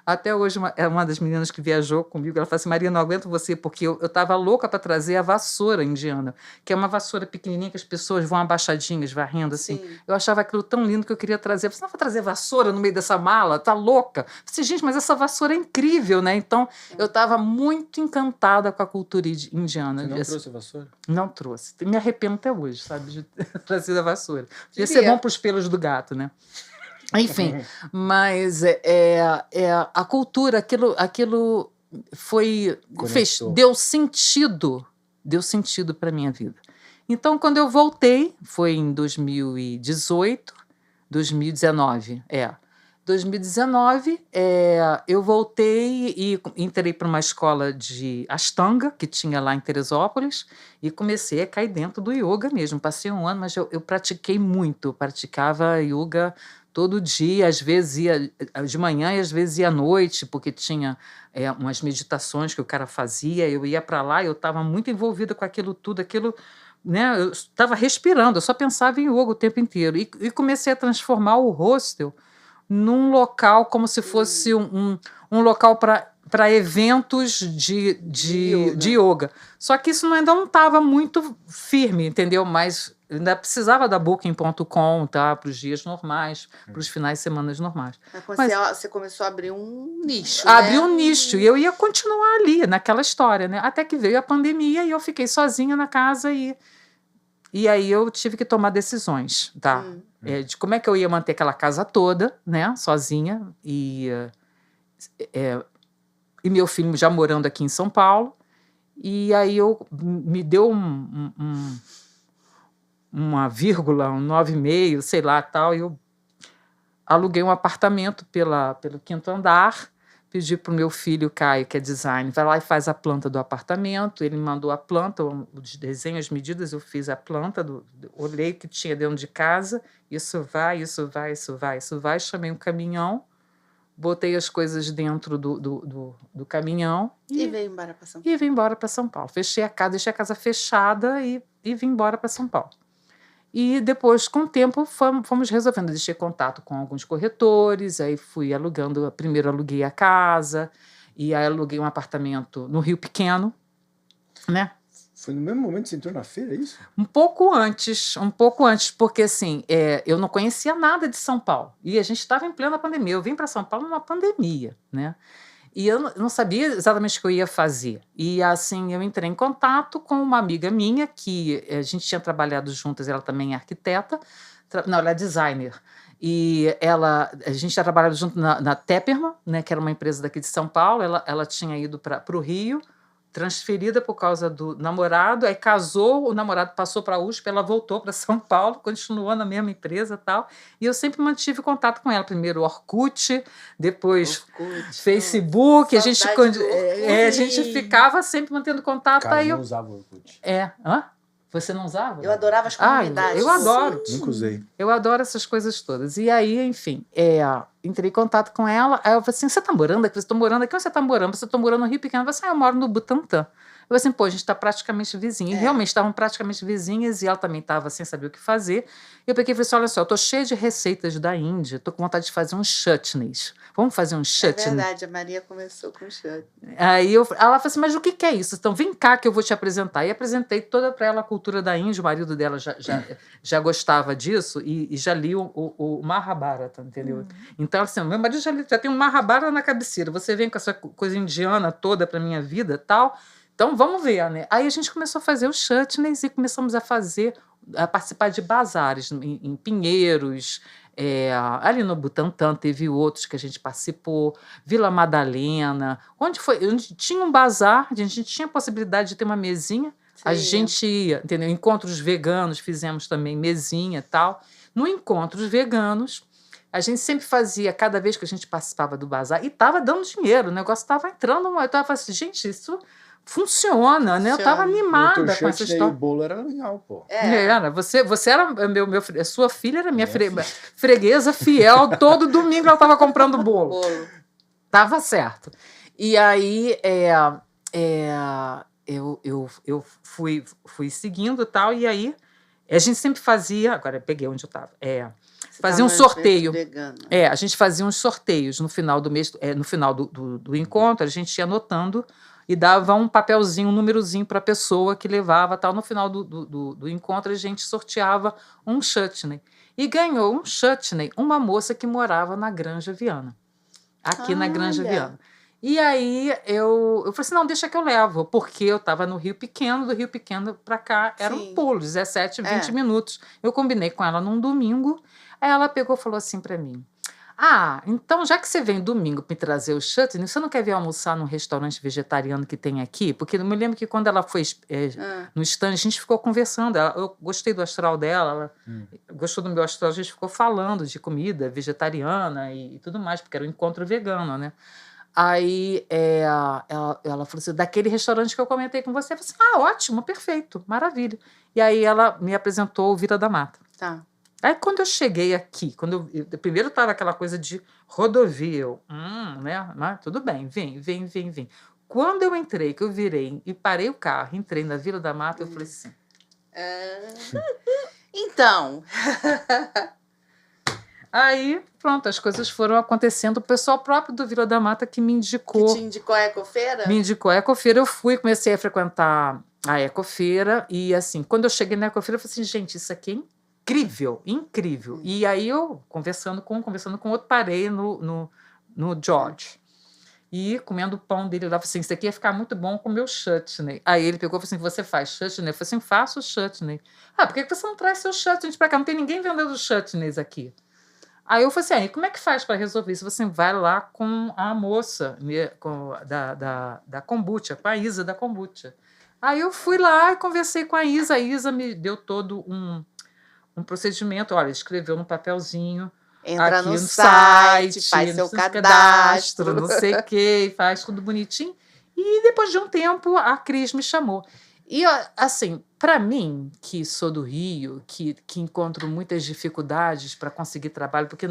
até hoje uma das meninas que viajou comigo, ela falou assim, Maria, não aguento você, porque eu estava louca para trazer a vassoura indiana, que é uma vassoura pequenininha que as pessoas vão abaixadinhas, varrendo assim. Sim. Eu achava aquilo tão lindo que eu queria trazer. Você não vai trazer vassoura no meio dessa mala? Tá louca? Eu falei, gente, mas essa vassoura é incrível, né? Então, eu estava muito encantada com a cultura indiana. Você não trouxe a vassoura? Não trouxe. Me arrependo até hoje, sabe, de ter trazido a vassoura. Devia ser bom para os pelos do gato, né? Enfim, mas a cultura, aquilo deu sentido para a minha vida. Então, quando eu voltei, foi em 2019, eu voltei e entrei para uma escola de Ashtanga, que tinha lá em Teresópolis, e comecei a cair dentro do yoga mesmo. Passei 1 ano, mas eu pratiquei muito, praticava yoga todo dia, às vezes ia de manhã e às vezes ia à noite, porque tinha umas meditações que o cara fazia, eu ia para lá e eu estava muito envolvida com aquilo tudo, aquilo né, eu estava respirando, eu só pensava em yoga o tempo inteiro. E comecei a transformar o hostel num local como se fosse um local para eventos de yoga. Só que isso ainda não estava muito firme, entendeu? Mas ainda precisava da Booking.com, tá? Para os dias normais, para os finais de semana normais. Mas você começou a abrir um nicho, Abri né? um nicho, e eu ia continuar ali, naquela história, né? Até que veio a pandemia e eu fiquei sozinha na casa e aí eu tive que tomar decisões, tá? De como é que eu ia manter aquela casa toda, né? Sozinha. E meu filho já morando aqui em São Paulo. E aí me deu uma vírgula, um 9,5, sei lá, tal. E eu aluguei um apartamento pelo 5º andar. Pedi para o meu filho, Caio, que é design, vai lá e faz a planta do apartamento. Ele me mandou a planta, os desenhos, as medidas, eu fiz a planta, olhei o que tinha dentro de casa, isso vai. Chamei um caminhão, botei as coisas dentro do caminhão. E veio embora para São Paulo. E vim embora para São Paulo. Fechei a casa, deixei a casa fechada e vim embora para São Paulo. E depois, com o tempo, fomos resolvendo. Deixei contato com alguns corretores, aí fui alugando. Primeiro aluguei a casa, e aí aluguei um apartamento no Rio Pequeno, né? Foi no mesmo momento que você entrou na feira, é isso? Um pouco antes, porque assim, eu não conhecia nada de São Paulo. E a gente estava em plena pandemia. Eu vim para São Paulo numa pandemia, né? E eu não sabia exatamente o que eu ia fazer. E assim, eu entrei em contato com uma amiga minha, que a gente tinha trabalhado juntas, ela também é arquiteta, ela é designer. E a gente tinha trabalhado junto na Tepperman, né, que era uma empresa daqui de São Paulo. Ela tinha ido para o Rio, transferida por causa do namorado, aí casou, o namorado passou para a USP, ela voltou para São Paulo, continuou na mesma empresa e tal, e eu sempre mantive contato com ela, primeiro Orkut, depois Facebook, a gente ficava sempre mantendo contato. Cara, aí eu não usava o Orkut. Hã? Você não usava? Eu adorava as comunidades. Eu adoro. Nunca usei. Eu adoro essas coisas todas. E aí, enfim, entrei em contato com ela. Aí eu falei assim, você está morando aqui? Você está morando aqui? Onde você está morando? Você está morando no Rio Pequeno? Ela falou assim, eu moro no Butantã. Eu falei assim, pô, a gente está praticamente vizinha. E realmente estavam praticamente vizinhas, e ela também estava sem saber o que fazer. Eu peguei e falei assim, olha só, eu estou cheia de receitas da Índia, estou com vontade de fazer uns chutneys. Vamos fazer um chutney? É verdade, a Maria começou com chutney. Aí ela falou assim, mas o que é isso? Então vem cá que eu vou te apresentar. E apresentei toda para ela a cultura da Índia. O marido dela já gostava disso e já li o Mahabharata, entendeu? Então, assim, meu marido já tem um Mahabharata na cabeceira. Você vem com essa coisa indiana toda para minha vida e tal. Então, vamos ver, né? Aí a gente começou a fazer os chutneys e começamos a participar de bazares em Pinheiros, ali no Butantã teve outros que a gente participou, Vila Madalena, onde tinha um bazar, a gente tinha a possibilidade de ter uma mesinha, a gente ia, entendeu? Encontros veganos, fizemos também mesinha e tal. No Encontros Veganos, a gente sempre fazia, cada vez que a gente participava do bazar, e estava dando dinheiro, o negócio estava entrando, eu estava assim, gente, isso funciona, né? Eu estava animada com essa história. O bolo era legal, pô. Era. Você era a sua filha era minha freguesa fiel. Todo domingo ela estava comprando bolo. Tava certo. E aí eu fui seguindo e tal, e aí a gente sempre fazia. Agora eu peguei onde eu estava. Fazia um sorteio. A gente fazia uns sorteios no final do mês, no final do encontro, a gente ia anotando e dava um papelzinho, um númerozinho para a pessoa que levava tal. No final do encontro, a gente sorteava um chutney. E ganhou um chutney uma moça que morava na Granja Viana. Aqui na Granja Viana. E aí eu falei assim, não, deixa que eu levo. Porque eu estava no Rio Pequeno, do Rio Pequeno para cá era um pulo, 17, 20 minutos. Eu combinei com ela num domingo. Aí ela pegou e falou assim para mim, então já que você vem domingo para me trazer o chutney, você não quer vir almoçar num restaurante vegetariano que tem aqui? Porque eu me lembro que quando ela foi no stand, a gente ficou conversando. Eu gostei do astral dela, ela gostou do meu astral, a gente ficou falando de comida vegetariana e tudo mais, porque era um encontro vegano, né? Aí ela falou assim, daquele restaurante que eu comentei com você. Eu falei assim, ótimo, perfeito, maravilha. E aí ela me apresentou o Vira da Mata. Tá. Aí quando eu cheguei aqui, primeiro estava aquela coisa de rodovia, né? Mas tudo bem, vem. Quando eu entrei, que eu virei e parei o carro, entrei na Vila da Mata, eu falei assim, Então, Aí, pronto, as coisas foram acontecendo. O pessoal próprio do Vila da Mata que me que indicou. te indicou a Ecofeira? Me indicou a Ecofeira, eu fui, comecei a frequentar a Ecofeira. E assim, quando eu cheguei na Ecofeira, eu falei assim, gente, isso aqui é incrível, incrível. E aí eu, conversando com outro, parei no George. E comendo o pão dele lá, falei assim, isso aqui ia ficar muito bom com o meu chutney. Aí ele pegou e falou assim, você faz chutney? Eu falei assim, faço chutney. Ah, por que você não traz seu chutney pra cá? Não tem ninguém vendendo chutneys aqui. Aí eu falei assim, aí como é que faz para resolver isso? Você vai lá com a moça da kombucha, com a Isa da kombucha. Aí eu fui lá e conversei com a Isa me deu todo um procedimento. Olha, escreveu no papelzinho, Entra aqui no site, faz seu cadastro. não sei o quê, faz tudo bonitinho. E depois de um tempo, a Cris me chamou. E, assim, para mim, que sou do Rio, que encontro muitas dificuldades para conseguir trabalho, porque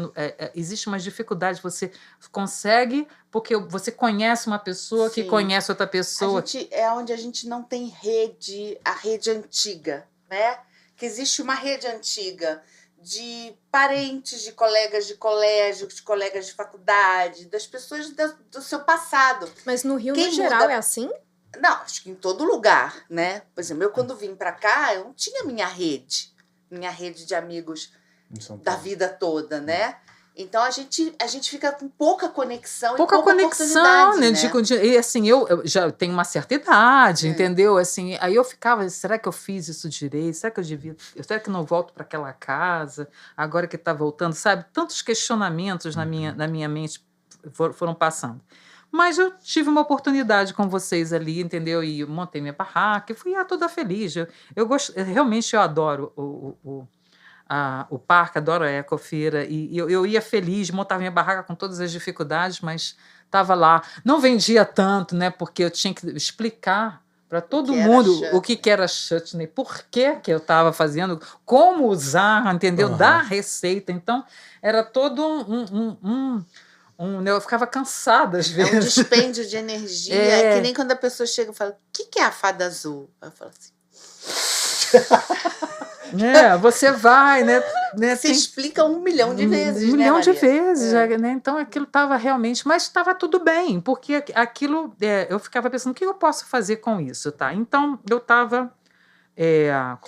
existe uma dificuldade, você consegue porque você conhece uma pessoa que Sim. conhece outra pessoa. É onde a gente não tem rede, a rede antiga, né? Que existe uma rede antiga de parentes, de colegas de colégio, de colegas de faculdade, das pessoas do seu passado. Mas no Rio, Quem no geral, muda- é assim? Não, acho que em todo lugar, né? Por exemplo, eu quando vim pra cá, eu não tinha minha rede de amigos Em São da Paulo. vida toda, né? Então a gente fica com pouca conexão Pouca e pouca conexão, oportunidade, né? E assim, eu já tenho uma certa idade, É. entendeu? Assim, aí eu ficava, será que eu fiz isso direito? Será que eu devia? Será que eu não volto para aquela casa agora que está voltando? Sabe? Tantos questionamentos na minha mente foram passando. Mas eu tive uma oportunidade com vocês ali, entendeu? E eu montei minha barraca e fui toda feliz. Realmente eu adoro o parque, adoro a Ecofeira. E eu ia feliz, montava minha barraca com todas as dificuldades, mas estava lá. Não vendia tanto, né? Porque eu tinha que explicar para todo que era mundo chutney. o que era chutney, por que eu estava fazendo, como usar, entendeu? Aham. Da receita. Então, era todo eu ficava cansada às É um vezes. dispêndio de energia. É. É que nem quando a pessoa chega e fala, o que é a fada azul? Eu falo assim, Você vai, né? você explica 1 milhão de vezes, Um né, milhão de Maria? vezes, né? Então aquilo estava realmente, mas estava tudo bem, porque aquilo, eu ficava pensando, o que eu posso fazer com isso, tá? Então eu estava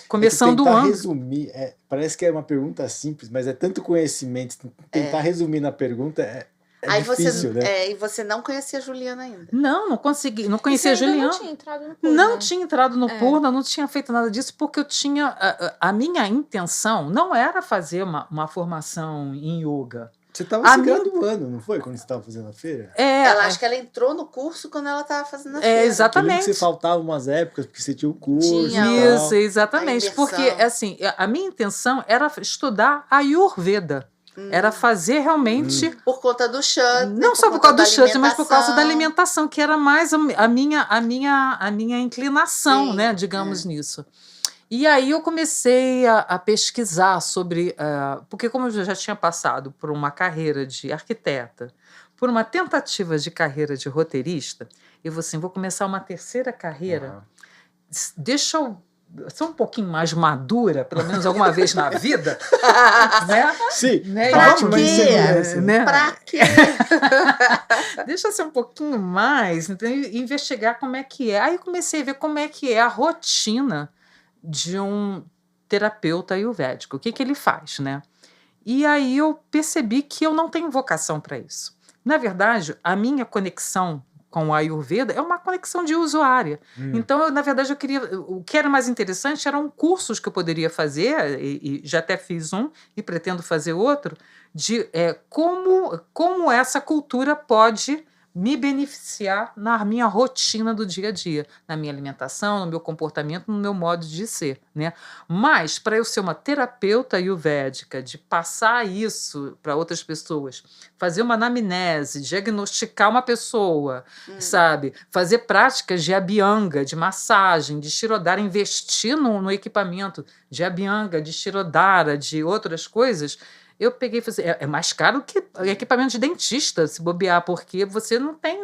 começando o tentar ano. resumir, parece que é uma pergunta simples, mas é tanto conhecimento. Tentar resumir na pergunta é Aí difícil, né? e você não conhecia a Juliana ainda. Não consegui, não E conhecia a você ainda Juliana. não tinha entrado no Purna. Não tinha entrado no Purna, não tinha feito nada disso, porque eu tinha. A minha intenção não era fazer uma formação em yoga. Você estava se graduando, não foi? Quando você estava fazendo a feira? Ela acho que ela entrou no curso quando ela estava fazendo a feira. Eu lembro Exatamente. que você faltava umas épocas, porque você tinha o curso. Tinha, e tal. Isso, exatamente. A imersão. Porque, assim, a minha intenção era estudar a Ayurveda. Era fazer realmente. Por conta do chutney. Não só por causa do da chutney, mas por causa da alimentação. alimentação, que era mais a minha inclinação, Sim, né? Digamos nisso. E aí eu comecei a pesquisar sobre. Porque, como eu já tinha passado por uma carreira de arquiteta, por uma tentativa de carreira de roteirista, eu falei assim: vou começar uma terceira carreira. Deixa eu ser um pouquinho mais madura, pelo menos alguma vez na vida, né? Sim, Né? Pra ótima quê? insegurança. Né? Pra quê? Deixa eu ser um pouquinho mais, entendeu? E investigar como é que é. Aí eu comecei a ver como é que é a rotina de um terapeuta ayurvédico. O que ele faz, né? E aí eu percebi que eu não tenho vocação para isso. Na verdade, a minha conexão com o Ayurveda é uma conexão de usuária. Então, na verdade, o que era mais interessante eram cursos que eu poderia fazer, e já até fiz um, e pretendo fazer outro, de como essa cultura pode me beneficiar na minha rotina do dia a dia, na minha alimentação, no meu comportamento, no meu modo de ser, né? Mas, para eu ser uma terapeuta ayurvédica, de passar isso para outras pessoas, fazer uma anamnese, diagnosticar uma pessoa, sabe? Fazer práticas de abhyanga, de massagem, de shirodhara, investir no equipamento de abhyanga, de shirodhara, de outras coisas. Eu peguei e falei, é mais caro que equipamento de dentista, se bobear, porque você não tem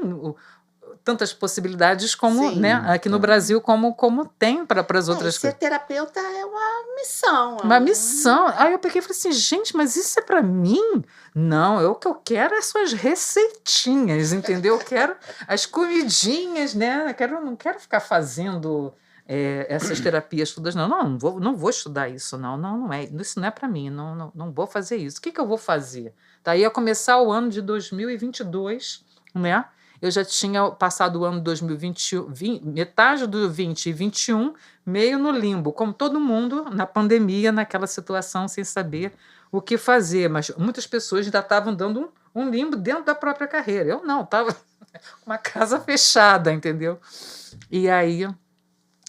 tantas possibilidades como, Sim. né, aqui no Brasil, como tem para as outras Ser coisas. terapeuta é uma missão. Uma missão. Aí eu peguei e falei assim, gente, mas isso é para mim? Não, o que eu quero é suas receitinhas, entendeu? Eu quero as comidinhas, né? Não quero ficar fazendo essas terapias todas, não. Não vou estudar isso, não é. Isso não é para mim, não vou fazer isso. O que eu vou fazer? Daí ia começar o ano de 2022, né? Eu já tinha passado o ano 2021, metade do 20 e 21, meio no limbo, como todo mundo na pandemia, naquela situação, sem saber o que fazer. Mas muitas pessoas ainda estavam dando um limbo dentro da própria carreira. Eu não, estava com uma casa fechada, entendeu? E aí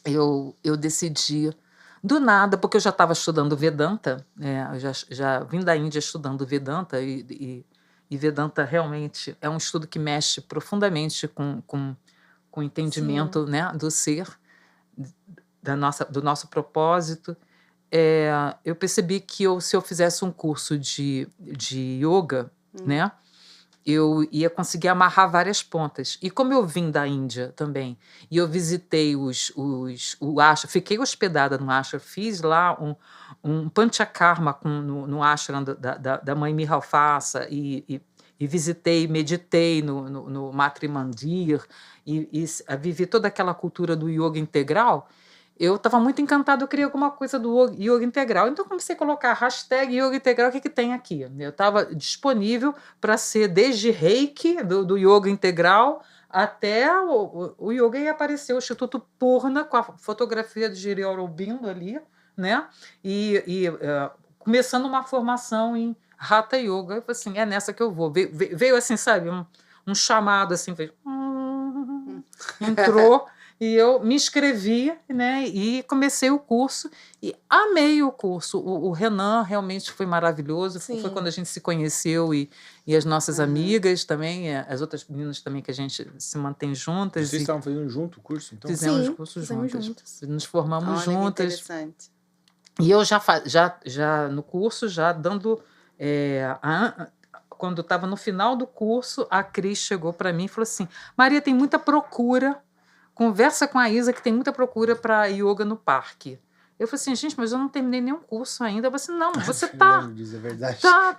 eu decidi, do nada, porque eu já estava estudando Vedanta, eu já vim da Índia estudando Vedanta, e Vedanta realmente é um estudo que mexe profundamente com o entendimento, né, do ser, do nosso propósito. Eu percebi que se eu fizesse um curso de yoga, né, eu ia conseguir amarrar várias pontas. E como eu vim da Índia também, e eu visitei o ashram, fiquei hospedada no ashram, fiz lá um panchakarma no ashram da mãe Mihalfasa, e visitei, meditei no Matri Mandir, e vivi toda aquela cultura do yoga integral. Eu estava muito encantada, eu queria alguma coisa do yoga integral. Então, eu comecei a colocar hashtag yoga integral, o que tem aqui? Eu estava disponível para ser desde reiki, do yoga integral, até o yoga, e apareceu o Instituto Purna, com a fotografia de Sri Aurobindo ali, né? Começando uma formação em Hatha Yoga. Eu falei assim, é nessa que eu vou. Veio assim, sabe, um chamado assim, veio, entrou... E eu me inscrevi, né, e comecei o curso e amei o curso. O Renan realmente foi maravilhoso. Sim. Foi quando a gente se conheceu, e as nossas amigas também, as outras meninas também, que a gente se mantém juntas. Vocês estavam fazendo junto o curso, então? Fizemos o curso juntas. Nos formamos juntas. Interessante. E eu já no curso, já dando... quando estava no final do curso, a Cris chegou para mim e falou assim, Maria, tem muita procura, conversa com a Isa, que tem muita procura para yoga no parque. Eu falei assim, gente, mas eu não terminei nenhum curso ainda. Eu falei assim, não, você tá... É verdade. Tá.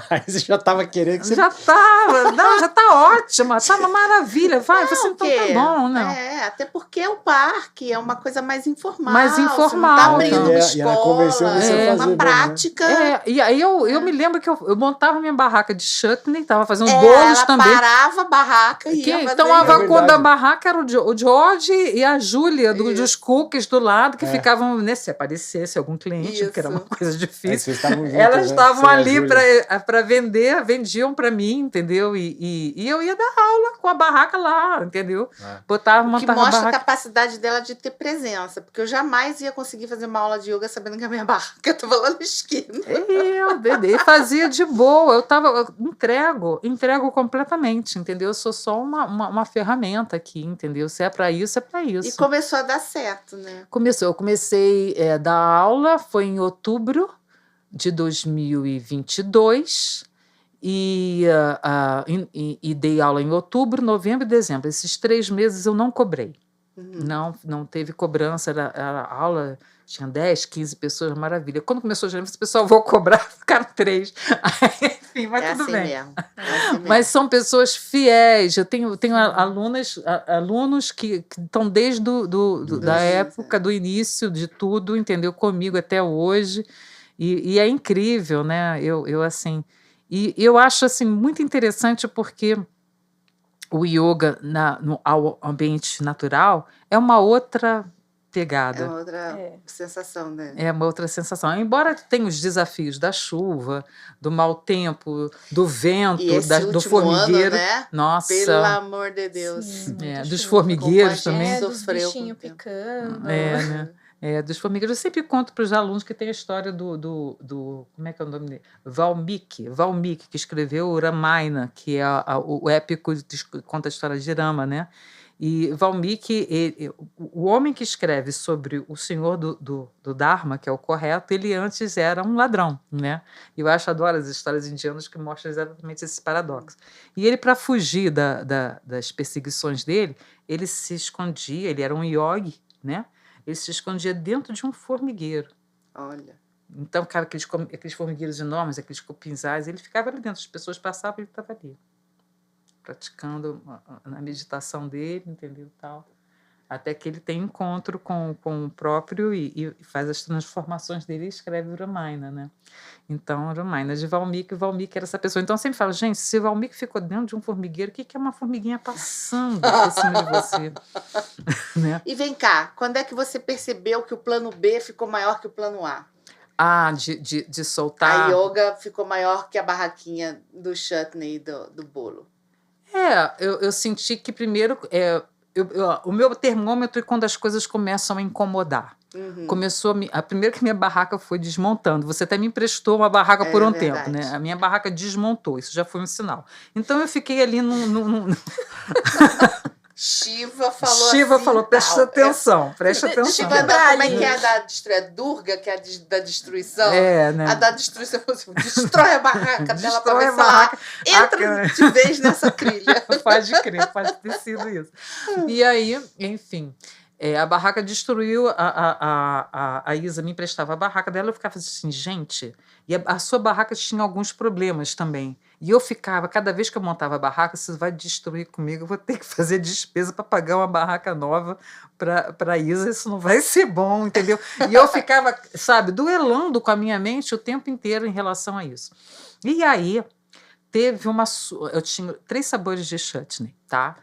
Aí você já estava querendo que você... Já tá, não, já tá ótima, tá uma maravilha. Vai, eu falei assim, então tá bom, não. Até porque o parque é uma coisa mais informal. Mais informal. Você não tá abrindo uma escola, e ela convenceu você a fazer, uma prática. E aí eu me lembro que eu montava minha barraca de chutney, tava fazendo uns bolos ela também. Parava a barraca e ia fazer. Então, a vacuna da barraca era o George e a Júlia, dos cookies do lado, que ficavam, né, se aparecesse algum cliente, porque era uma coisa difícil. Elas estavam ali para vender, vendiam para mim, entendeu? E eu ia dar aula com a barraca lá, entendeu? Botava uma que mostra a capacidade dela de ter presença, porque eu jamais ia conseguir fazer uma aula de yoga sabendo que a minha barraca estava lá na esquina. Eu fazia de boa, eu entrego completamente, entendeu? Eu sou só uma ferramenta aqui, entendeu? Se é para isso, é para isso. E começou a dar certo, né? Eu comecei a dar aula, foi em outubro de 2022, e dei aula em outubro, novembro e dezembro. Esses 3 meses eu não cobrei. Não teve cobrança, era aula, tinha 10, 15 pessoas, maravilha. Quando começou a gerência, o pessoal, vou cobrar, ficaram 3. Enfim, mas tudo assim bem. Mesmo. Assim mas são pessoas fiéis. Eu tenho alunos que estão desde da época, do início de tudo, entendeu? Comigo até hoje. E é incrível, né? Eu assim... E eu acho assim, muito interessante, porque o yoga no ambiente natural é uma outra pegada. É uma outra sensação, né? É uma outra sensação. Embora tenha os desafios da chuva, do mau tempo, do vento, do formigueiro. Ano, né? Nossa. Pelo amor de Deus. Sim, dos formigueiros também. Dos bichinhos picando. Né? Dos formigueiros. Eu sempre conto para os alunos que tem a história do como é que é o nome dele? Valmiki, que escreveu o Ramayana, que é o épico que conta a história de Rama, né? E Valmiki, o homem que escreve sobre o senhor do Dharma, que é o correto, ele antes era um ladrão, né? Eu adoro as histórias indianas que mostram exatamente esse paradoxo. E ele, para fugir das perseguições dele, ele se escondia, ele era um yogi, né? Ele se escondia dentro de um formigueiro. Olha. Então, cara, aqueles formigueiros enormes, aqueles cupinzais, ele ficava ali dentro, as pessoas passavam e ele estava ali, praticando a meditação dele, entendeu? Tal. Até que ele tem encontro com o próprio e faz as transformações dele e escreve o Ramayana, né? Então, o Ramayana de Valmiki era essa pessoa. Então, eu sempre falo, gente, se Valmiki ficou dentro de um formigueiro, o que é uma formiguinha passando por cima de você? Né? E vem cá, quando é que você percebeu que o plano B ficou maior que o plano A? De soltar... A yoga ficou maior que a barraquinha do chutney do bolo. Eu senti que primeiro... o meu termômetro é quando as coisas começam a incomodar. Uhum. Primeiro que minha barraca foi desmontando. Você até me emprestou uma barraca por um verdade. tempo, né? A minha barraca desmontou, isso já foi um sinal. Então eu fiquei ali Shiva falou Shiva assim, falou, presta atenção. Shiva, como é que é a da destruição? Durga, que é da destruição? Né? A da destruição, destrói a barraca dela para ver se barraca. ela entra de vez nessa trilha. Pode crer, pode ter sido isso. E aí, enfim... a barraca destruiu, a Isa me emprestava a barraca dela, eu ficava assim, gente, e a sua barraca tinha alguns problemas também. E eu ficava, cada vez que eu montava a barraca, você vai destruir comigo, eu vou ter que fazer despesa para pagar uma barraca nova para a Isa, isso não vai ser bom, entendeu? E eu ficava, sabe, duelando com a minha mente o tempo inteiro em relação a isso. E aí, eu tinha 3 sabores de chutney, tá?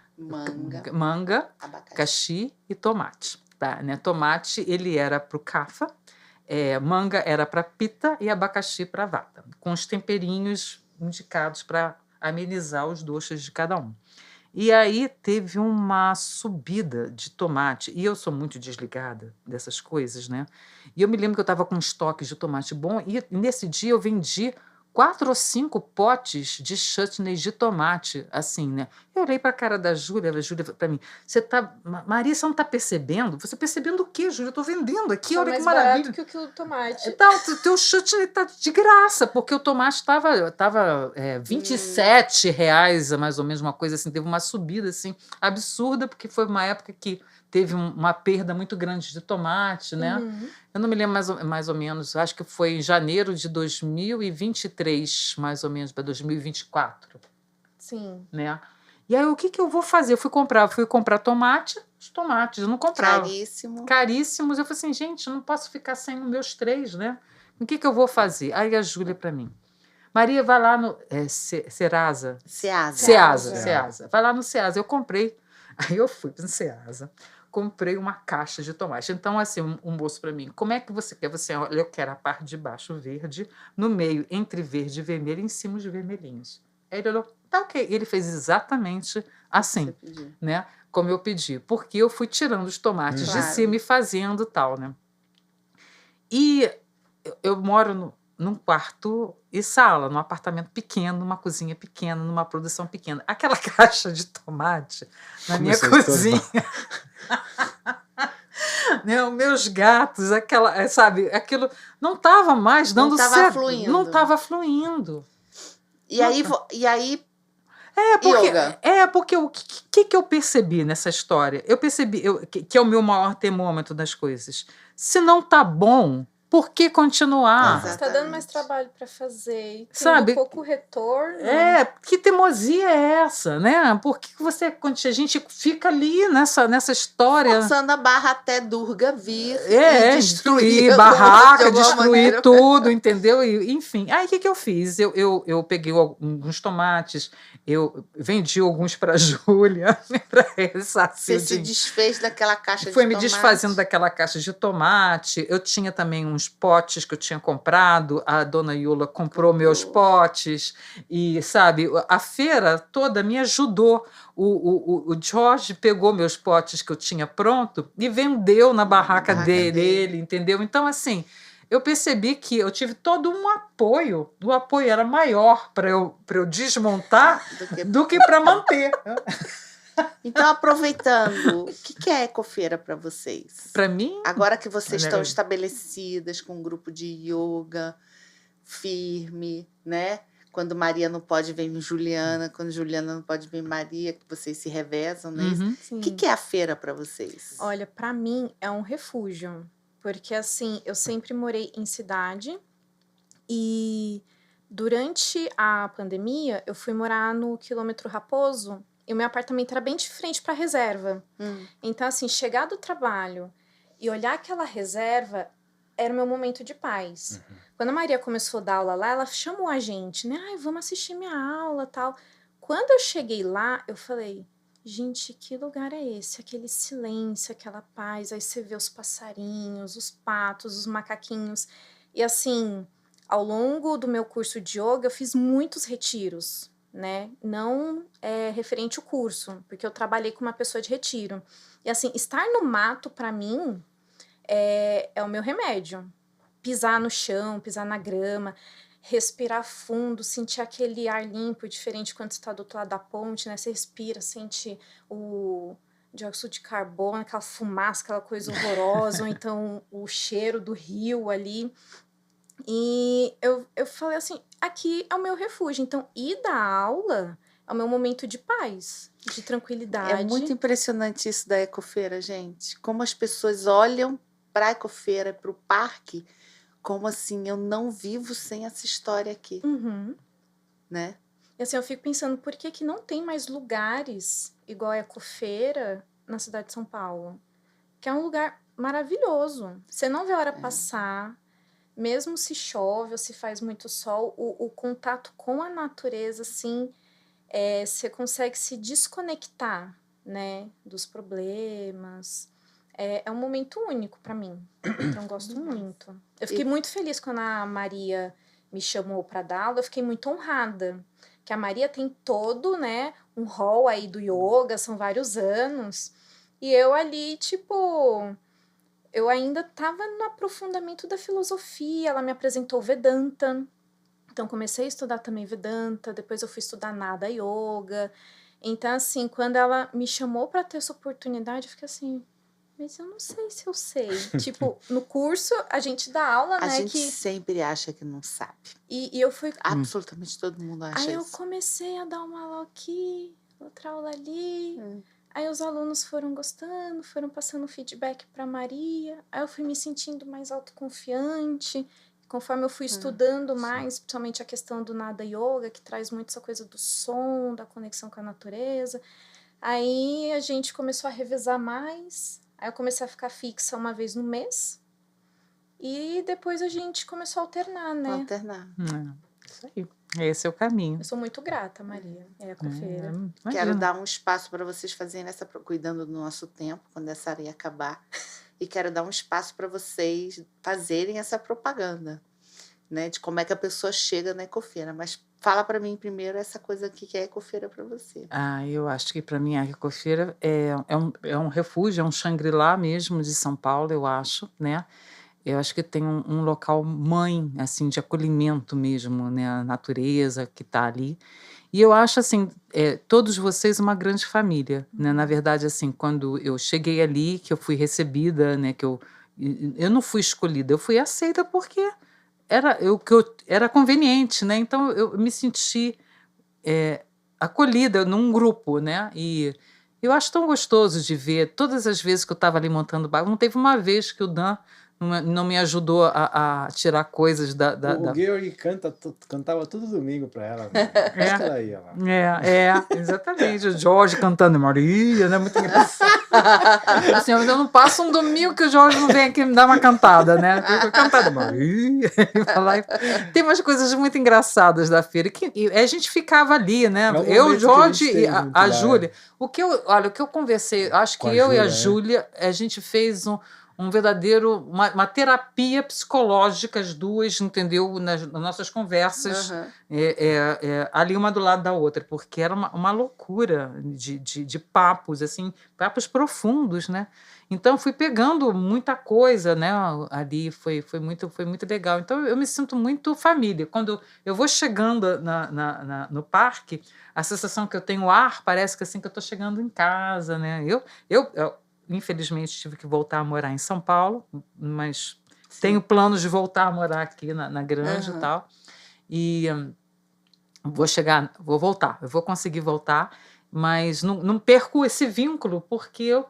Manga, abacaxi e tomate. Tá, né? Tomate, ele era para o kapha, manga era para pita e abacaxi para vata, com os temperinhos indicados para amenizar os doces de cada um. E aí teve uma subida de tomate, e eu sou muito desligada dessas coisas, né? E eu me lembro que eu estava com estoques de tomate bom, e nesse dia eu vendi 4 ou 5 potes de chutney de tomate, assim, né? Eu olhei para a cara da Júlia, a Júlia para mim, Maria, você não está percebendo? Você percebendo o quê, Júlia? Eu estou vendendo aqui, olha que maravilha. Mais barato que o tomate. Então, o teu chutney está de graça, porque o tomate estava R$27, mais ou menos, uma coisa assim, teve uma subida, assim, absurda, porque foi uma época que teve uma perda muito grande de tomate, né? Uhum. Eu não me lembro mais ou menos, acho que foi em janeiro de 2023, mais ou menos, para 2024. Sim. Né? E aí, o que eu vou fazer? Eu fui comprar tomate, os tomates, eu não comprava. Caríssimos. Eu falei assim, gente, eu não posso ficar sem os meus 3, né? O que eu vou fazer? Aí a Júlia para mim, Maria, vai lá no Ceasa. Vai lá no Ceasa. Eu comprei. Aí eu fui para o Ceasa. Comprei uma caixa de tomate. Então, assim, um moço para mim, como é que você quer? Olha, eu quero a parte de baixo verde, no meio, entre verde e vermelho, em cima os vermelhinhos. Aí ele falou, tá ok. E ele fez exatamente assim, né? Como eu pedi. Porque eu fui tirando os tomates de cima e fazendo tal, né? E eu moro num quarto e sala, num apartamento pequeno, numa cozinha pequena, numa produção pequena. Aquela caixa de tomate na minha cozinha... meus gatos, aquilo não estava mais dando certo. Não estava fluindo. E aí porque o que eu percebi nessa história? Eu percebi que é o meu maior termômetro das coisas. Se não tá bom, por que continuar? Você está dando mais trabalho para fazer, sabe? Um pouco retorno. Que teimosia é essa, né? Por que a gente fica ali nessa história? Forçando a barra até Durga vir e destruir barraca, destruir tudo, entendeu? Enfim, aí o que eu fiz? Eu peguei alguns tomates, eu vendi alguns para a Júlia, para ressarcir. Você se desfez daquela caixa de tomate? Foi me desfazendo daquela caixa de tomate. Eu tinha também uns potes que eu tinha comprado, a dona Yula comprou meus potes, e, sabe, a feira toda me ajudou. O Jorge pegou meus potes que eu tinha pronto e vendeu na barraca dele, entendeu? Então, assim, eu percebi que eu tive todo um apoio, o apoio era maior para eu desmontar do que para manter. Então, aproveitando, o que é Ecofeira para vocês? Para mim, Agora que vocês Olha, estão estabelecidas com um grupo de yoga firme, né? Quando Maria não pode, vem Juliana. Quando Juliana não pode, vem Maria, que vocês se revezam, né? uhum, O Sim. que é a feira para vocês? Olha, para mim é um refúgio, porque assim, eu sempre morei em cidade e durante a pandemia eu fui morar no quilômetro Raposo e o meu apartamento era bem de frente para a reserva. Então, assim, chegar do trabalho e olhar aquela reserva era o meu momento de paz. Quando a Maria começou a dar aula lá, ela chamou a gente, né? Ai, vamos assistir minha aula, tal. Quando eu cheguei lá, eu falei, gente, que lugar é esse? Aquele silêncio, aquela paz. Aí você vê os passarinhos, os patos, os macaquinhos. E assim, ao longo do meu curso de yoga, eu fiz muitos retiros, né? Não referente ao curso, porque eu trabalhei com uma pessoa de retiro. E assim, estar no mato, para mim, é o meu remédio. Pisar no chão, pisar na grama, respirar fundo, sentir aquele ar limpo, diferente quando você está do outro lado da ponte, né? Você respira, sente o dióxido de carbono, aquela fumaça, aquela coisa horrorosa, ou então o cheiro do rio ali. E eu falei assim, aqui é o meu refúgio. Então, ir dar aula é o meu momento de paz, de tranquilidade. É muito impressionante isso da Ecofeira, gente. Como as pessoas olham para a Ecofeira, para o parque, como assim, eu não vivo sem essa história aqui, Uhum. né? E assim, eu fico pensando, por que que não tem mais lugares igual a Ecofeira na cidade de São Paulo? Que é um lugar maravilhoso. Você não vê a hora passar, mesmo se chove ou se faz muito sol, o contato com a natureza, assim, você consegue se desconectar, né, dos problemas. É um momento único para mim. Então, eu gosto muito. Eu fiquei muito feliz quando a Maria me chamou para dar aula. Eu fiquei muito honrada. Que a Maria tem todo, né, um hall aí do yoga, são vários anos. E eu ali, tipo, eu ainda estava no aprofundamento da filosofia. Ela me apresentou Vedanta. Então, comecei a estudar também Vedanta. Depois eu fui estudar Nada Yoga. Então, assim, quando ela me chamou para ter essa oportunidade, eu fiquei assim, mas eu não sei se eu sei. Tipo, no curso, a gente dá aula, A né? gente sempre acha que não sabe. E eu fui... Absolutamente todo mundo acha Aí eu isso. comecei a dar uma aula aqui, outra aula ali. Aí os alunos foram gostando, foram passando feedback para Maria. Aí eu fui me sentindo mais autoconfiante. Conforme eu fui estudando mais, principalmente a questão do Nada Yoga, que traz muito essa coisa do som, da conexão com a natureza. Aí a gente começou a revezar mais. Aí eu comecei a ficar fixa uma vez no mês. E depois a gente começou a alternar, né? Alternar. Isso aí. Esse é o caminho. Eu sou muito grata, Maria. É a Ecofeira. Quero dar um espaço para vocês fazerem cuidando do nosso tempo, quando essa areia acabar. E quero dar um espaço para vocês fazerem essa propaganda, né? De como é que a pessoa chega na Ecofeira. Mas fala para mim primeiro essa coisa aqui que é Ecofeira para você. Eu acho que para mim a Ecofeira é um refúgio, é um Shangri-La mesmo de São Paulo, eu acho, né? Eu acho que tem um local mãe, assim, de acolhimento mesmo, né? A natureza que está ali. E eu acho, assim, todos vocês uma grande família, né? Na verdade, assim, quando eu cheguei ali, que eu fui recebida, né? Que eu não fui escolhida, eu fui aceita porque era conveniente, né? Então, eu me senti acolhida num grupo, né? E eu acho tão gostoso de ver, todas as vezes que eu estava ali montando bagunça, não teve uma vez que o Dan não me ajudou a tirar coisas O Georg cantava todo domingo para ela. Né? Acho que ela ia lá. Exatamente. O Jorge cantando Maria, né? Muito engraçado. Assim, eu não passo um domingo que o Jorge não vem aqui me dar uma cantada, né? Cantada Maria. Tem umas coisas muito engraçadas da feira. E a gente ficava ali, né? Eu, o Jorge e a Júlia. O que eu conversei, acho que eu e a Júlia, a gente fez uma terapia psicológica, as duas, entendeu? Nas nossas conversas, ali uma do lado da outra, porque era uma loucura de papos, assim, papos profundos, né? Então, fui pegando muita coisa, né? Ali foi muito legal. Então, eu me sinto muito família. Quando eu vou chegando no parque, a sensação que eu tenho, o ar, parece que assim que eu estou chegando em casa, né? Eu, infelizmente, tive que voltar a morar em São Paulo, mas tenho planos de voltar a morar aqui na Granja e tal. E vou voltar, eu vou conseguir voltar, mas não perco esse vínculo, porque eu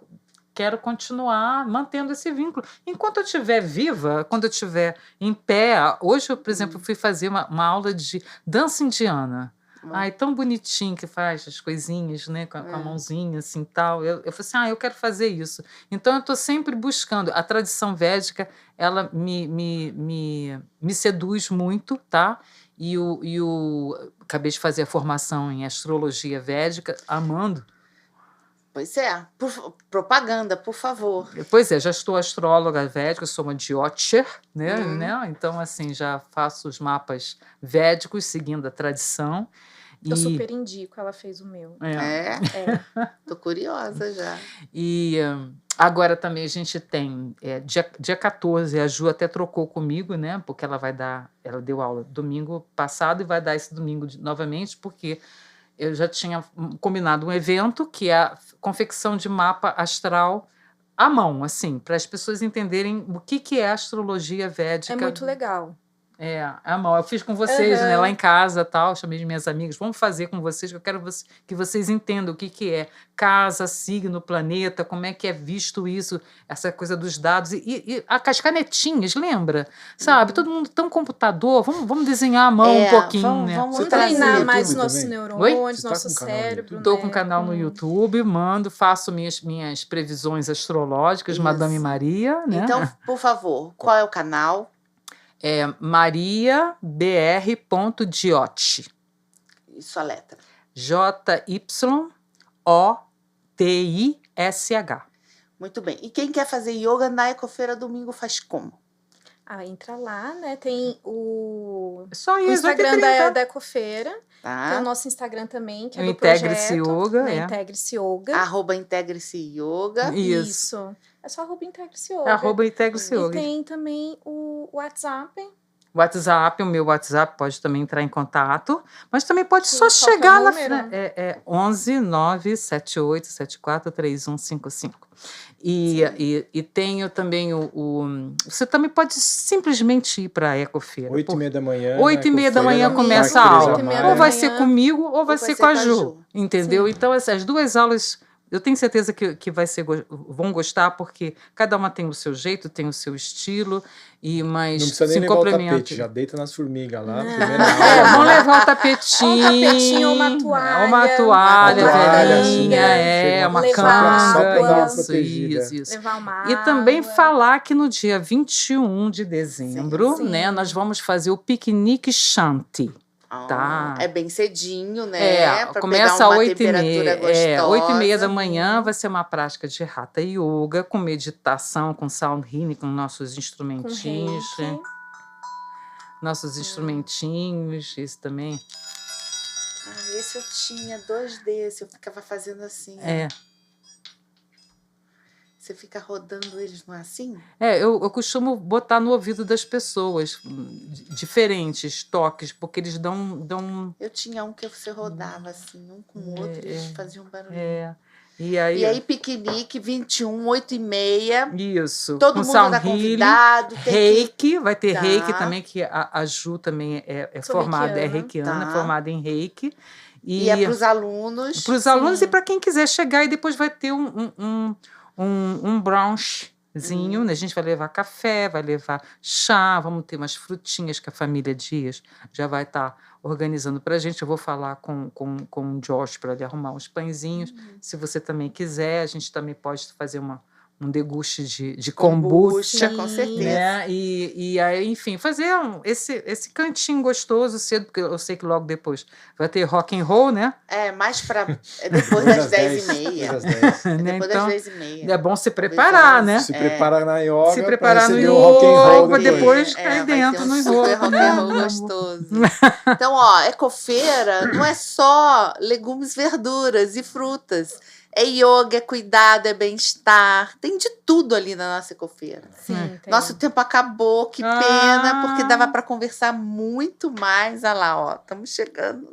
quero continuar mantendo esse vínculo. Enquanto eu estiver viva, quando eu estiver em pé... Hoje, eu, por exemplo, fui fazer uma aula de dança indiana. Ai, tão bonitinho que faz as coisinhas, né? Com a mãozinha, assim, tal. Eu falei assim, eu quero fazer isso. Então, eu estou sempre buscando. A tradição védica, ela me seduz muito, tá? Acabei de fazer a formação em astrologia védica, amando. Pois é. Propaganda, por favor. Pois é, já estou astróloga védica, sou uma Jyotir, né? Então, assim, já faço os mapas védicos, seguindo a tradição. Eu super indico, ela fez o meu. Tô curiosa já. E agora também a gente tem, dia 14, a Ju até trocou comigo, né? Porque ela deu aula domingo passado e vai dar esse domingo novamente, porque eu já tinha combinado um evento que é a confecção de mapa astral à mão, assim, para as pessoas entenderem o que é a astrologia védica. É muito legal. À mão. Eu fiz com vocês, né, lá em casa, tal, chamei de minhas amigas, vamos fazer com vocês, que eu quero que vocês entendam o que é casa, signo, planeta, como é que é visto isso, essa coisa dos dados, e as canetinhas, lembra? Sabe, todo mundo tão computador, vamos desenhar à mão um pouquinho, né? Vamos treinar mais nossos neurônios, nosso cérebro. Estou com um canal no YouTube, faço minhas previsões astrológicas, Madame Maria, né? Então, por favor, qual é o canal? É mariabr.diotti. Isso a letra. Jyotish. Muito bem. E quem quer fazer yoga na Ecofeira domingo faz como? Entra lá, né? Tem o Instagram da Ecofeira. Tem o nosso Instagram também, que é do Integre-se projeto. Yoga. Integre-se Yoga. @Integre-se Yoga. Isso. É só @Integre-se Yoga. @Integre-se Yoga. E tem também o WhatsApp. O meu WhatsApp pode também entrar em contato, mas também pode só chegar na frente. 11 978 74 3155. E tenho também você também pode simplesmente ir para a Ecofeira. 8h30 da manhã. 8h30 da manhã começa a aula. Ou vai ser comigo ou vai ser com a Ju. Entendeu? Sim. Então, essas duas aulas, eu tenho certeza que vão gostar, porque cada uma tem o seu jeito, tem o seu estilo, mas não precisa nem levar o tapete, já deita nas formigas lá, primeira aula. Vamos levar o tapetinho. Um tapetinho ou uma toalha. Uma toalha velhinha, uma canga. Só pra dar uma Isso. Levar uma E também água. falar que no dia 21 de dezembro, Sim. né, nós vamos fazer o piquenique Shanti. Tá. É bem cedinho, né? Pra Começa pegar uma 8h30. temperatura gostosa. 8h30 da manhã vai ser uma prática de Hatha Yoga, com meditação, com sound healing, com nossos instrumentinhos. Com Nossos instrumentinhos, isso também. Esse eu tinha 2 desses, eu ficava fazendo assim. Você fica rodando eles, não é assim? Eu costumo botar no ouvido das pessoas diferentes toques, porque eles dão... Eu tinha um que você rodava assim, um com o outro, e eles faziam barulho. E aí, piquenique, 21, 8h30. Isso. Todo com mundo sound tá convidado. Reiki, vai ter Tá. Reiki também, que a Ju também é formada, reikiana, Tá. formada em Reiki. E é para os alunos. Para os alunos e para quem quiser chegar, e depois vai ter um brunchzinho, né? A gente vai levar café, vai levar chá, vamos ter umas frutinhas que a família Dias já vai estar organizando para a gente. Eu vou falar com o Josh para ele arrumar uns pãezinhos. Se você também quiser, a gente também pode fazer um deguste de kombucha, com certeza. né? E aí, enfim, fazer esse cantinho gostoso cedo, porque eu sei que logo depois vai ter rock and roll, né? Mais para depois das 10h30. Né? Depois Então, das 10h30. é bom se preparar, né? Se preparar na yoga. Se preparar no receber o rock and roll yoga, depois cair vai dentro ter no super yoga. rock and roll gostoso. Então, Ecofeira não é só legumes, verduras e frutas. É yoga, é cuidado, é bem-estar. Tem de tudo ali na nossa Ecofeira. Sim, tem. Nosso tempo acabou, que pena, porque dava para conversar muito mais. Olha lá, estamos chegando.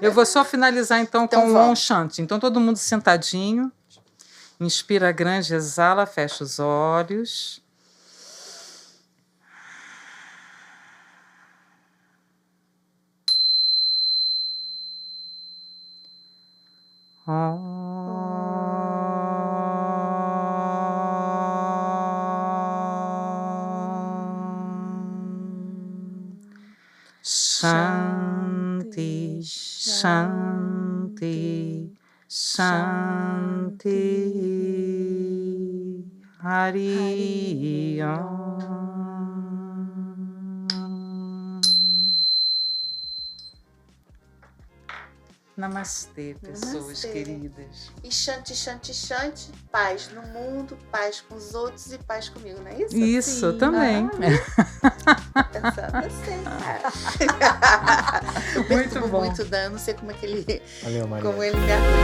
Eu vou só finalizar então com o Om Shanti. Então, todo mundo sentadinho. Inspira grande, exala, fecha os olhos. Shanti, Shanti, Shanti, Hari Om. Namastê, pessoas Namastê. queridas. E Shanti, Shanti, Shanti, paz no mundo, paz com os outros e paz comigo, não é isso? Isso, Sim. também. Pensando assim, cara. Eu Muito perturbo bom. muito Dan, não sei como é que ele, Valeu, Maria. como ele me ajuda.